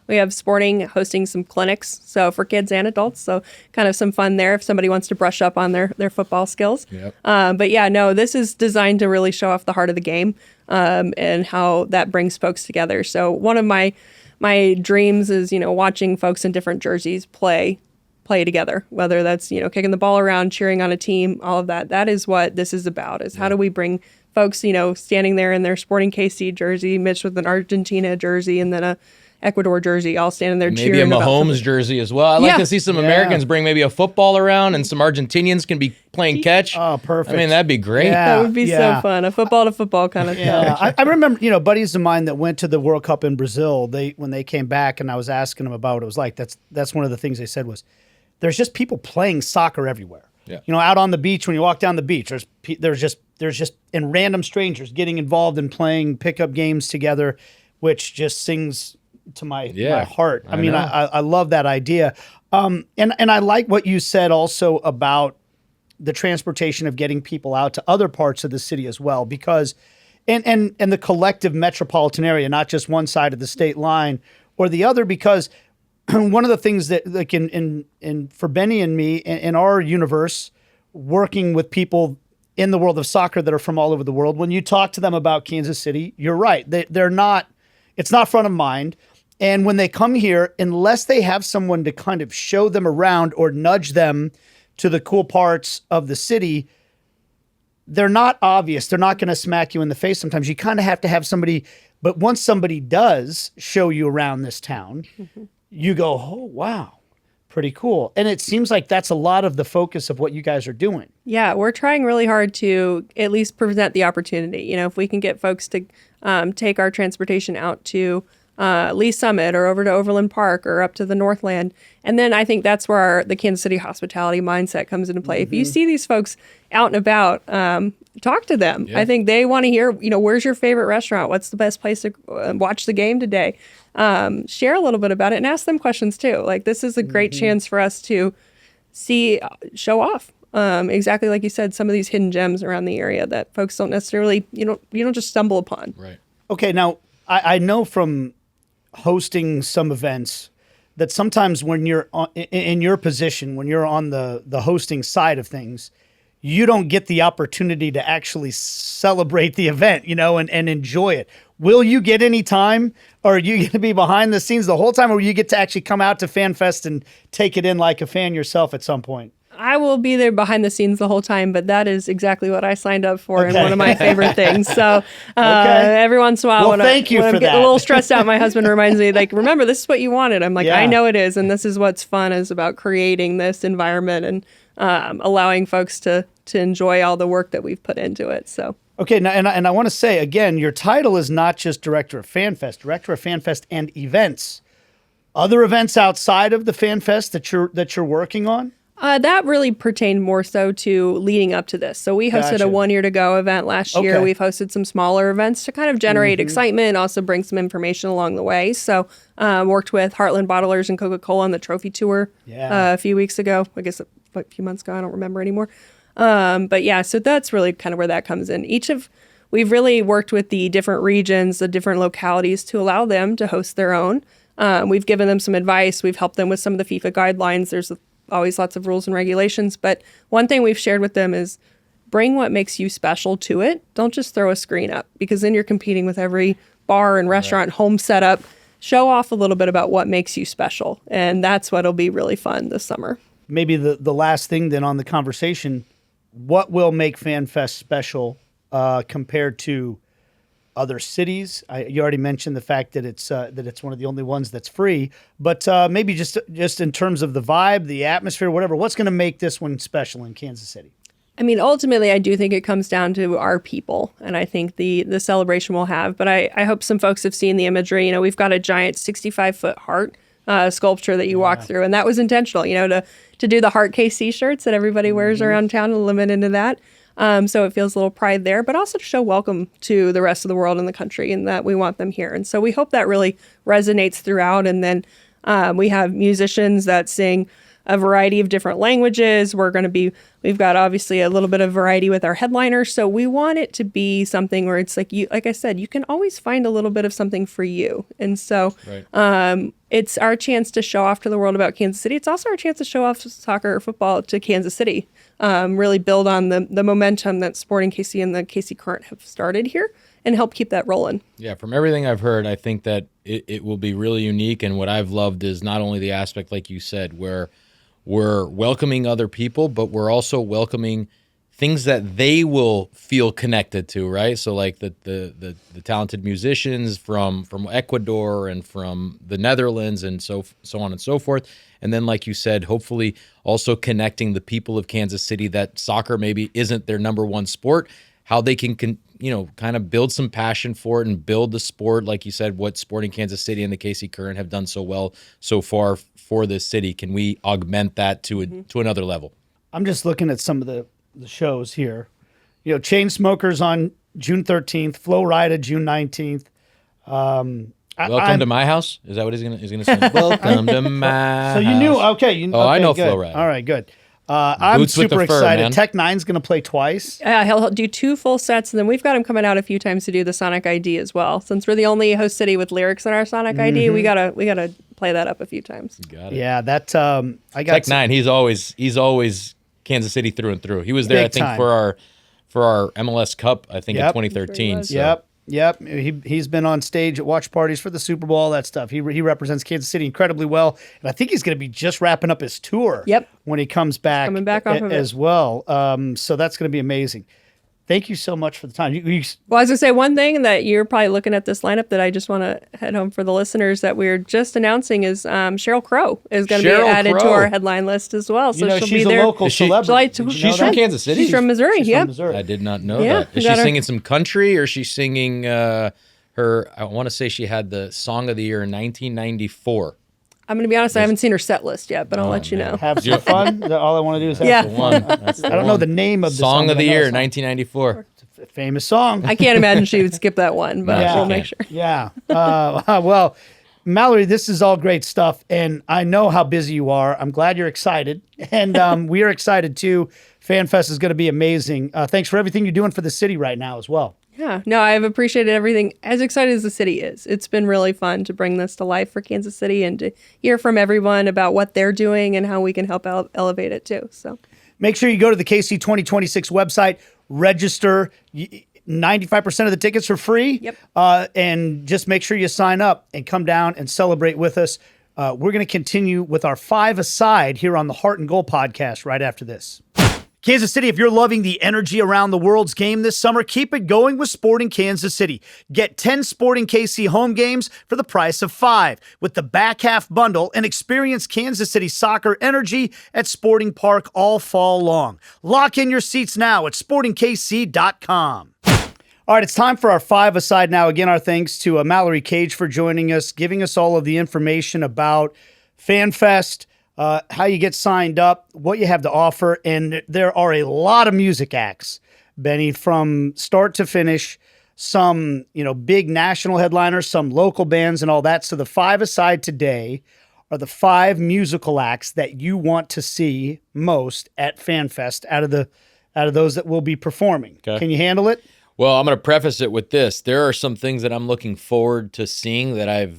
we have Sporting hosting some clinics, so for kids and adults, so kind of some fun there if somebody wants to brush up on their football skills. Yep. But yeah, no, this is designed to really show off the heart of the game and how that brings folks together. So one of my dreams is, watching folks in different jerseys play together, whether that's, kicking the ball around, cheering on a team, all of that. That is what this is about, is how do we bring folks, standing there in their Sporting KC jersey, mixed with an Argentina jersey and then a Ecuador jersey, all standing there cheering. Maybe a Mahomes jersey as well. I'd like to see some Americans bring maybe a football around, and some Argentinians can be playing catch. Oh, perfect. I mean, that'd be great. That would be so fun. A football to football kind of thing. I remember, buddies of mine that went to the World Cup in Brazil, when they came back and I was asking them about what it was like, that's one of the things they said was, there's just people playing soccer everywhere. Yeah. Out on the beach, when you walk down the beach, there's just and random strangers getting involved in playing pickup games together, which just sings to my heart. I mean, I love that idea. And I like what you said also about the transportation of getting people out to other parts of the city as well, because and the collective metropolitan area, not just one side of the state line or the other, because one of the things that like in for Benny and me in our universe, working with people in the world of soccer that are from all over the world, when you talk to them about Kansas City, you're right. They're not, it's not front of mind. And when they come here, unless they have someone to kind of show them around or nudge them to the cool parts of the city, they're not obvious. They're not going to smack you in the face. Sometimes you kind of have to have somebody, but once somebody does show you around this town, you go, oh, wow, pretty cool. And it seems like that's a lot of the focus of what you guys are doing. Yeah, we're trying really hard to at least present the opportunity. You know, if we can get folks to take our transportation out to Lee Summit or over to Overland Park or up to the Northland. And then I think that's where the Kansas City hospitality mindset comes into play. If you see these folks out and about, talk to them. Yeah. I think they want to hear, you know, where's your favorite restaurant? What's the best place to watch the game today? Share a little bit about it and ask them questions too. Like, this is a great chance for us to show off. Exactly like you said, some of these hidden gems around the area that folks don't necessarily, you don't just stumble upon. Right. Okay. Now I know from hosting some events that sometimes when you're in your position, when you're on the hosting side of things, you don't get the opportunity to actually celebrate the event, you know, and enjoy it. Will you get any time, or are you going to be behind the scenes the whole time, or will you get to actually come out to Fan Fest and take it in like a fan yourself at some point? I will be there behind the scenes the whole time, but that is exactly what I signed up for and one of my favorite things. So every once in a while, when I'm getting a little stressed out, my husband reminds me, like, remember, this is what you wanted. I'm like, I know it is. And this is what's fun, is about creating this environment and allowing folks to enjoy all the work that we've put into it. So. Okay, now, and I want to say, again, your title is not just Director of Fan Fest and events. Other events outside of the Fan Fest that you're working on? That really pertained more so to leading up to this. So we hosted a 1 year to go event last year. We've hosted some smaller events to kind of generate excitement and also bring some information along the way. So worked with Heartland Bottlers and Coca-Cola on the Trophy Tour a few weeks ago. I guess a few months ago. I don't remember anymore. But yeah, so that's really kind of where that comes in. We've really worked with the different regions, the different localities to allow them to host their own. We've given them some advice. We've helped them with some of the FIFA guidelines. There's always lots of rules and regulations. But one thing we've shared with them is bring what makes you special to it. Don't just throw a screen up, because then you're competing with every bar and restaurant, home setup. Show off a little bit about what makes you special. And that's what'll be really fun this summer. Maybe the last thing then on the conversation, what will make Fan Fest special compared to other cities? You already mentioned the fact that it's one of the only ones that's free, but maybe just in terms of the vibe, the atmosphere, whatever. What's going to make this one special in Kansas City? I mean, ultimately, I do think it comes down to our people, and I think the celebration we'll have. But I hope some folks have seen the imagery. You know, we've got a giant 65-foot heart sculpture that you walk through, and that was intentional. You know, to do the Heart KC shirts that everybody wears around town and limit into that. So it feels a little pride there, but also to show welcome to the rest of the world and the country, and that we want them here. And so we hope that really resonates throughout. And then we have musicians that sing a variety of different languages. We've got obviously a little bit of variety with our headliners. So we want it to be something where it's like I said, you can always find a little bit of something for you. And so it's our chance to show off to the world about Kansas City. It's also our chance to show off soccer or football to Kansas City. Really build on the momentum that Sporting KC and the KC Current have started here and help keep that rolling. Yeah, from everything I've heard, I think that it will be really unique. And what I've loved is not only the aspect, like you said, where we're welcoming other people, but we're also welcoming things that they will feel connected to, right? So like the talented musicians from Ecuador and from the Netherlands and so on and so forth. And then, like you said, hopefully also connecting the people of Kansas City that soccer maybe isn't their number one sport, how they can kind of build some passion for it and build the sport. Like you said, what Sporting Kansas City and the KC Current have done so well so far for this city. Can we augment that to another level? I'm just looking at some of the shows here. You know, Chainsmokers on June 13th, Flo Rida June 19th. Welcome to my house? Is that what he's gonna say? Welcome to my house. So you knew, okay. I know Flo Rida. All right, good. I'm Boots with the super fur, excited. man. Tech Nine's going to play twice. He'll do 2 full sets, and then we've got him coming out a few times to do the Sonic ID as well. Since we're the only host city with lyrics in our Sonic ID, we gotta play that up a few times. Got it. Yeah, that I got Tech Nine. He's always Kansas City through and through. He was there, Big I think, time. for our MLS Cup. I think in Yep. 2013. So. Yep. He's been on stage at watch parties for the Super Bowl, all that stuff. He represents Kansas City incredibly well, and I think he's going to be just wrapping up his tour. Yep. When he comes back, Coming back off of it. as well. So that's going to be amazing. Thank you so much for the time. Well, I was going to say one thing that you're probably looking at this lineup that I just want to head home for the listeners that we're just announcing is Sheryl Crow is going to be Sheryl added to Crow. our headline list as well. So she'll she's be there. a local Is she- celebrity. July Did you know She's from that? Kansas City. She's from Missouri. She's Yep. from Missouri. I did not know Yeah, that. we Is she got her- singing some country, or is she singing her? I want to say she had the Song of the Year in 1994. I'm going to be honest, I haven't seen her set list yet, but I'll let you know. Have some fun. All I want to do is have Yeah. some One. fun. That's the I don't know one. the name of the Song of but the I know Year, the song. 1994. Famous song. I can't imagine she would skip that one, but No, she we'll make can't. sure. Yeah. Well, Mallory, this is all great stuff, and I know how busy you are. I'm glad you're excited, and we are excited too. FanFest is going to be amazing. Thanks for everything you're doing for the city right now as well. Yeah, no, I've appreciated everything. As excited as the city is, it's been really fun to bring this to life for Kansas City and to hear from everyone about what they're doing and how we can help elevate it too. So Make sure you go to the KC 2026 website, register. 95% of the tickets are free. Yep. And just make sure you sign up and come down and celebrate with us. We're going to continue with our 5-a-side here on the Heart and Goal podcast right after this. Kansas City, if you're loving the energy around the world's game this summer, keep it going with Sporting Kansas City. Get 10 Sporting KC home games for the price of 5 with the back half bundle and experience Kansas City soccer energy at Sporting Park all fall long. Lock in your seats now at sportingkc.com. All right, it's time for our 5-a-side now. Again, our thanks to Mallory Cage for joining us, giving us all of the information about FanFest, how you get signed up, what you have to offer, and there are a lot of music acts, Benny, from start to finish. Some, big national headliners, some local bands, and all that. So the 5-a-side today are the 5 musical acts that you want to see most at FanFest out of those that will be performing. Okay. Can you handle it? Well, I'm going to preface it with this. There are some things that I'm looking forward to seeing that I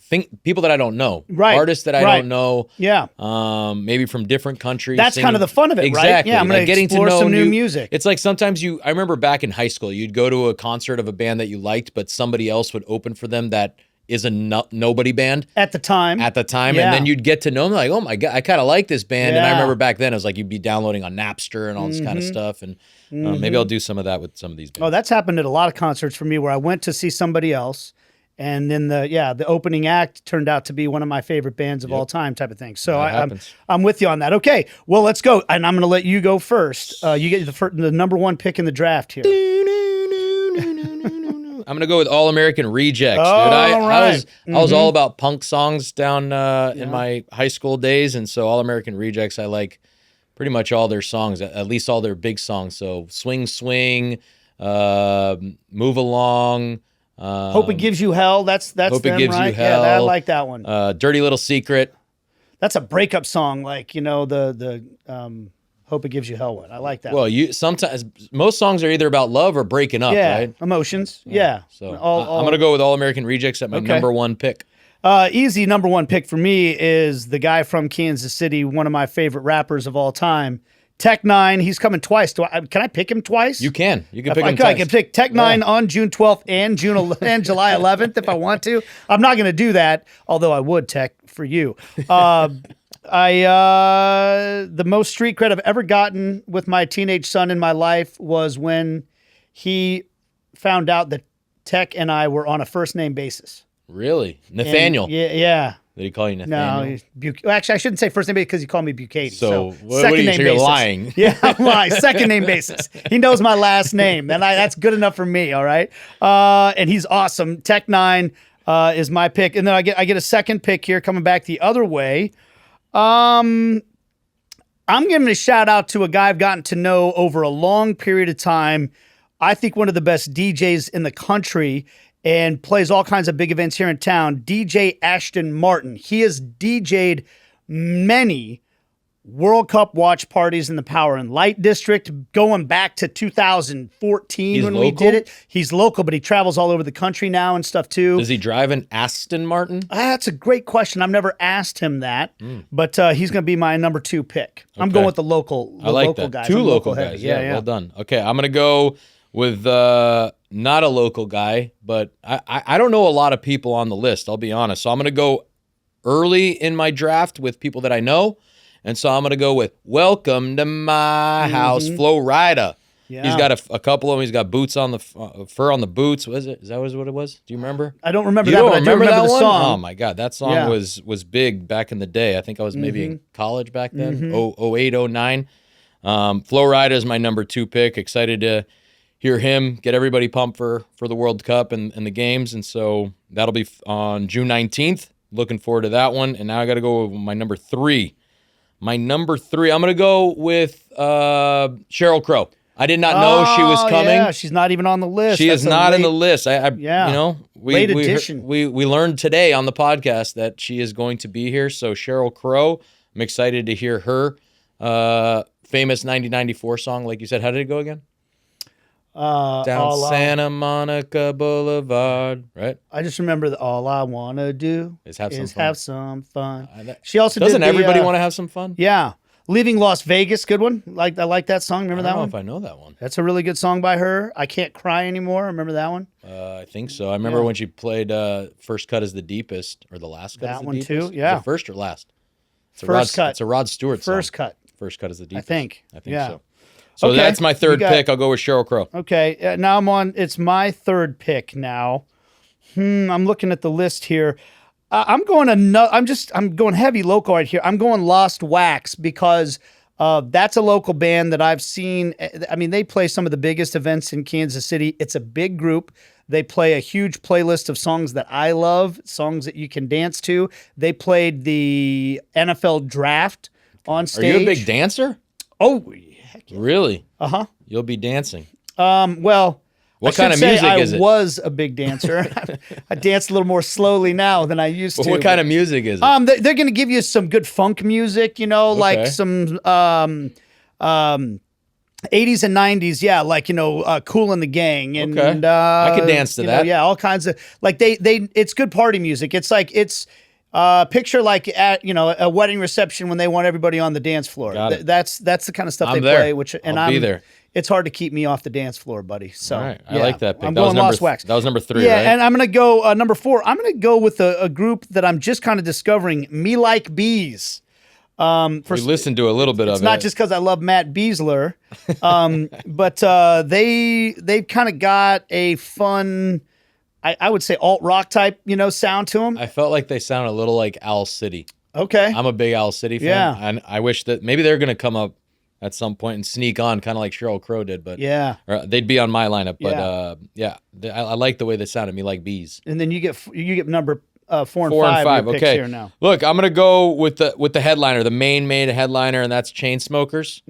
think people that I don't know, Right. artists that I Right. don't know, Yeah. maybe from different countries. That's kind of the fun of it, right? exactly. Yeah, I'm gonna getting explore to know some new music. It's like sometimes I remember back in high school, you'd go to a concert of a band that you liked, but somebody else would open for them that is a nobody band At the time. at the time, Yeah. and then you'd get to know them like, oh my god, I kind of like this band. And I Yeah. remember back then it was like you'd be downloading on Napster and all this kind of stuff, and maybe I'll do some of that with some of these bands. Oh, that's happened at a lot of concerts for me where I went to see somebody else, and then the opening act turned out to be one of my favorite bands of all time, type of thing. So That I'm happens. with you on that. Okay, well, let's go, and I'm going to let you go first. You get the number 1 pick in the draft here. I'm gonna go with All American Rejects, dude. All I right. was all about punk songs down in my high school days, and so All American Rejects, I like pretty much all their songs, at least all their big songs. So Swing Swing, Move Along, Hope It Gives You Hell. That's Hope It them, Gives You right? Hell. Yeah, I like that one. Dirty Little Secret. That's a breakup song, like the Hope It Gives You Hell one. I like that. Well, sometimes most songs are either about love or breaking up, yeah, right? emotions. Yeah. So I'm gonna go with All American Rejects at my Okay. number 1 pick. Easy number 1 pick for me is the guy from Kansas City, one of my favorite rappers of all time, Tech Nine. He's coming twice. Can I pick him twice? You can If pick I them could, I twice. can pick Tech Nine on June 12th and July 11th if I want to. I'm not going to do that, although I would, Tech, for you. The most street cred I've ever gotten with my teenage son in my life was when he found out that Tech and I were on a first name basis. Really, Nathaniel? And yeah. Did he call you No, Nathaniel? actually, I shouldn't say first name basis because he called me Bukaty. So, what second are you- name so you're basis. lying. Yeah, I'm lying. Second name basis. He knows my last name, and that's good enough for me. All right, and he's awesome. Tech Nine is my pick, and then I get a second pick here coming back the other way. I'm giving a shout out to a guy I've gotten to know over a long period of time. I think one of the best DJs in the country, and plays all kinds of big events here in town, DJ Ashton Martin. He has DJ'd many World Cup watch parties in the Power and Light District going back to 2014 when we did it. He's local, but he travels all over the country now and stuff too. Does he drive an Aston Martin? That's a great question. I've never asked him that, but he's going to be my number 2 pick. I'm going with the local guys. 2 local guys. Yeah, well done. Okay, I'm going to go with not a local guy, but I don't know a lot of people on the list, I'll be honest. So I'm going to go early in my draft with people that I know. And so I'm going to go with Welcome to My House, Flo Rida. Yeah. He's got a couple of them. He's got boots on the fur on the boots. Was it? Is that what it was? Do you remember? I don't remember you that, don't but remember I do remember that the one? song. Oh, my God. That song was big back in the day. I think I was maybe in college back then, 08, 09. Flo Rida is my number 2 pick. Excited to hear him, get everybody pumped for the World Cup and the games. And so that'll be on June 19th. Looking forward to that one. And now I got to go with my number 3. My number 3, I'm going to go with Sheryl Crow. I did not know she was coming. Yeah, she's not even on the list. She is not in the list. Late addition. We learned today on the podcast that she is going to be here. So Sheryl Crow, I'm excited to hear her famous 1994 song. Like you said, how did it go again? Down Santa Monica Boulevard, right? I just remember that all I want to do is have some fun. She also doesn't everybody want to have some fun? Yeah. Leaving Las Vegas, good one. I like that song. Remember that one? I don't know if I know that one. That's a really good song by her. I Can't Cry Anymore. Remember that one? I think so. I remember when she played First Cut is the Deepest, or The Last Cut is the Deepest. That one too, yeah. Is it first or last? First Cut. It's a Rod Stewart song. First Cut. First Cut is the Deepest. I think so. So that's my 3rd pick. I'll go with Sheryl Crow. Okay, now it's my 3rd pick now. I'm looking at the list here. I'm going heavy local right here. I'm going Lost Wax because that's a local band that I've seen. I mean, they play some of the biggest events in Kansas City. It's a big group. They play a huge playlist of songs that I love, songs that you can dance to. They played the NFL draft on stage. Are you a big dancer? Oh, heck yeah. Really? Uh-huh. You'll be dancing. Well, what kind of music is it? I was a big dancer. I dance a little more slowly now than I used to. What kind of music is it? They're going to give you some good funk music, like some 80s and 90s, like Kool and the Gang, and I could dance to that. Yeah, all kinds of it's good party music. It's like picture like at a wedding reception when they want everybody on the dance floor. That's the kind of stuff they play. I'll be there. It's hard to keep me off the dance floor, buddy. So all right. I like that pick. I'm going Lost Wax. That was number 3, yeah, right? and I'm going to go number 4. I'm going to go with a group that I'm just kind of discovering. Me Like Bees. We listened to a little bit of it. It's not just because I love Matt Beasler, but they've kind of got a fun, I would say alt rock type, sound to them. I felt like they sound a little like Owl City. Okay. I'm a big Owl City fan. Yeah. And I wish that maybe they're going to come up at some point and sneak on, kind of like Sheryl Crow did. But they'd be on my lineup. But I like the way they sounded. Me Like Bees. And then you get number 4 and 5. Okay. Here now. Look, I'm gonna go with the headliner, the main headliner, and that's Chainsmokers.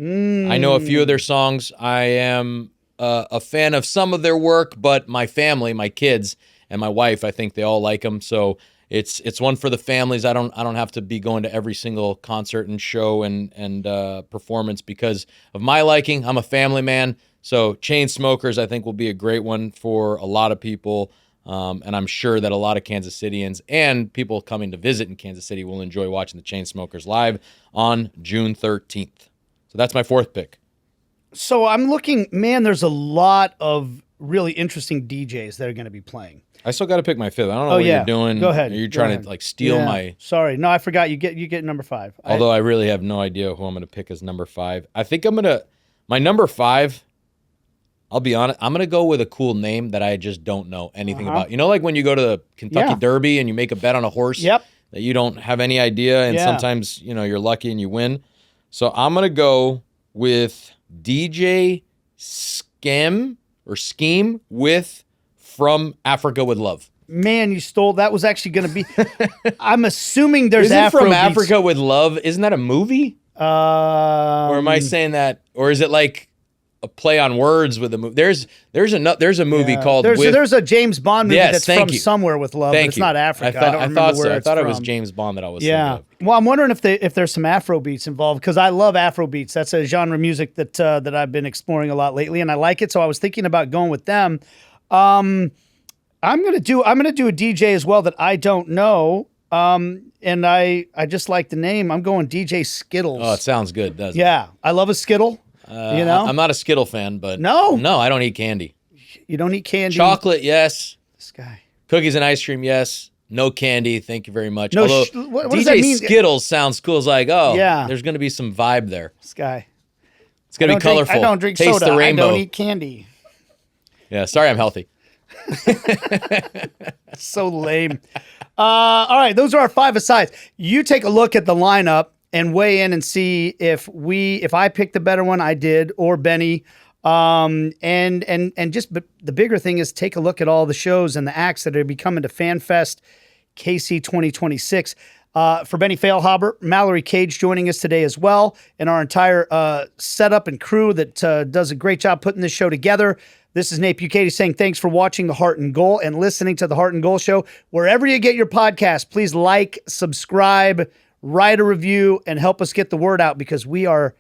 I know a few of their songs. I am a fan of some of their work, but my family, my kids, and my wife, I think they all like them. So it's one for the families. I don't have to be going to every single concert and show and performance because of my liking. I'm a family man. So Chainsmokers, I think, will be a great one for a lot of people. And I'm sure that a lot of Kansas Cityans and people coming to visit in Kansas City will enjoy watching the Chainsmokers live on June 13th. So that's my 4th pick. So I'm looking, man, there's a lot of really interesting DJs that are going to be playing. I still got to pick my 5th. I don't know what you're doing. Go ahead. Are you trying to steal my... Sorry. No, I forgot. You get number 5. Although I really have no idea who I'm going to pick as number 5. I think I'm going to... My number 5... I'll be honest, I'm going to go with a cool name that I just don't know anything about. Like when you go to the Kentucky Derby and you make a bet on a horse that you don't have any idea, and sometimes, you're lucky and you win. So I'm going to go with DJ Scheme with From Africa with Love. Man, you stole. That was actually going to be... I'm assuming there's Isn't Afro From beats. Africa with Love, isn't that a movie? Or am I saying that? Or is it like... a play on words with the movie. There's a movie called there's a James Bond movie that's from you. somewhere with love, but it's not Africa. I thought so. where I thought it was from. James Bond that I was thinking of. Well, I'm wondering if there's some Afro beats involved, because I love Afro beats. That's a genre of music that I've been exploring a lot lately, and I like it. So I was thinking about going with them. I'm gonna do a DJ as well that I don't know. And I just like the name. I'm going DJ Skittles. Oh, it sounds good, doesn't it? Yeah, I love a Skittle. I'm not a Skittle fan, but No? no, I don't eat candy. You don't eat candy. Chocolate, yes. This guy. Cookies and ice cream, yes. No candy, thank you very much. No, Although what DJ does that mean? Skittles sounds cool. It's like, Yeah. there's going to be some vibe there. This guy. It's going to be colorful. I don't drink Taste soda. the rainbow. I don't eat candy. Yeah, sorry, I'm healthy. So lame. All right, those are our 5 asides. You take a look at the lineup and weigh in and see if I picked the better one, I did, or Benny. And but the bigger thing is take a look at all the shows and the acts that are coming to Fan Fest KC 2026. For Benny Feilhaber, Mallory Cage joining us today as well, and our entire setup and crew that does a great job putting this show together. This is Nate Bukaty saying thanks for watching The Heart and Goal and listening to The Heart and Goal Show. Wherever you get your podcast, please like, subscribe, write a review, and help us get the word out, because we are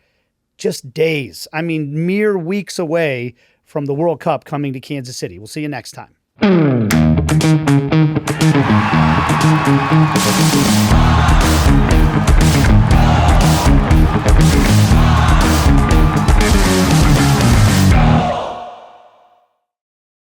just days, mere weeks away from the World Cup coming to Kansas City. We'll see you next time.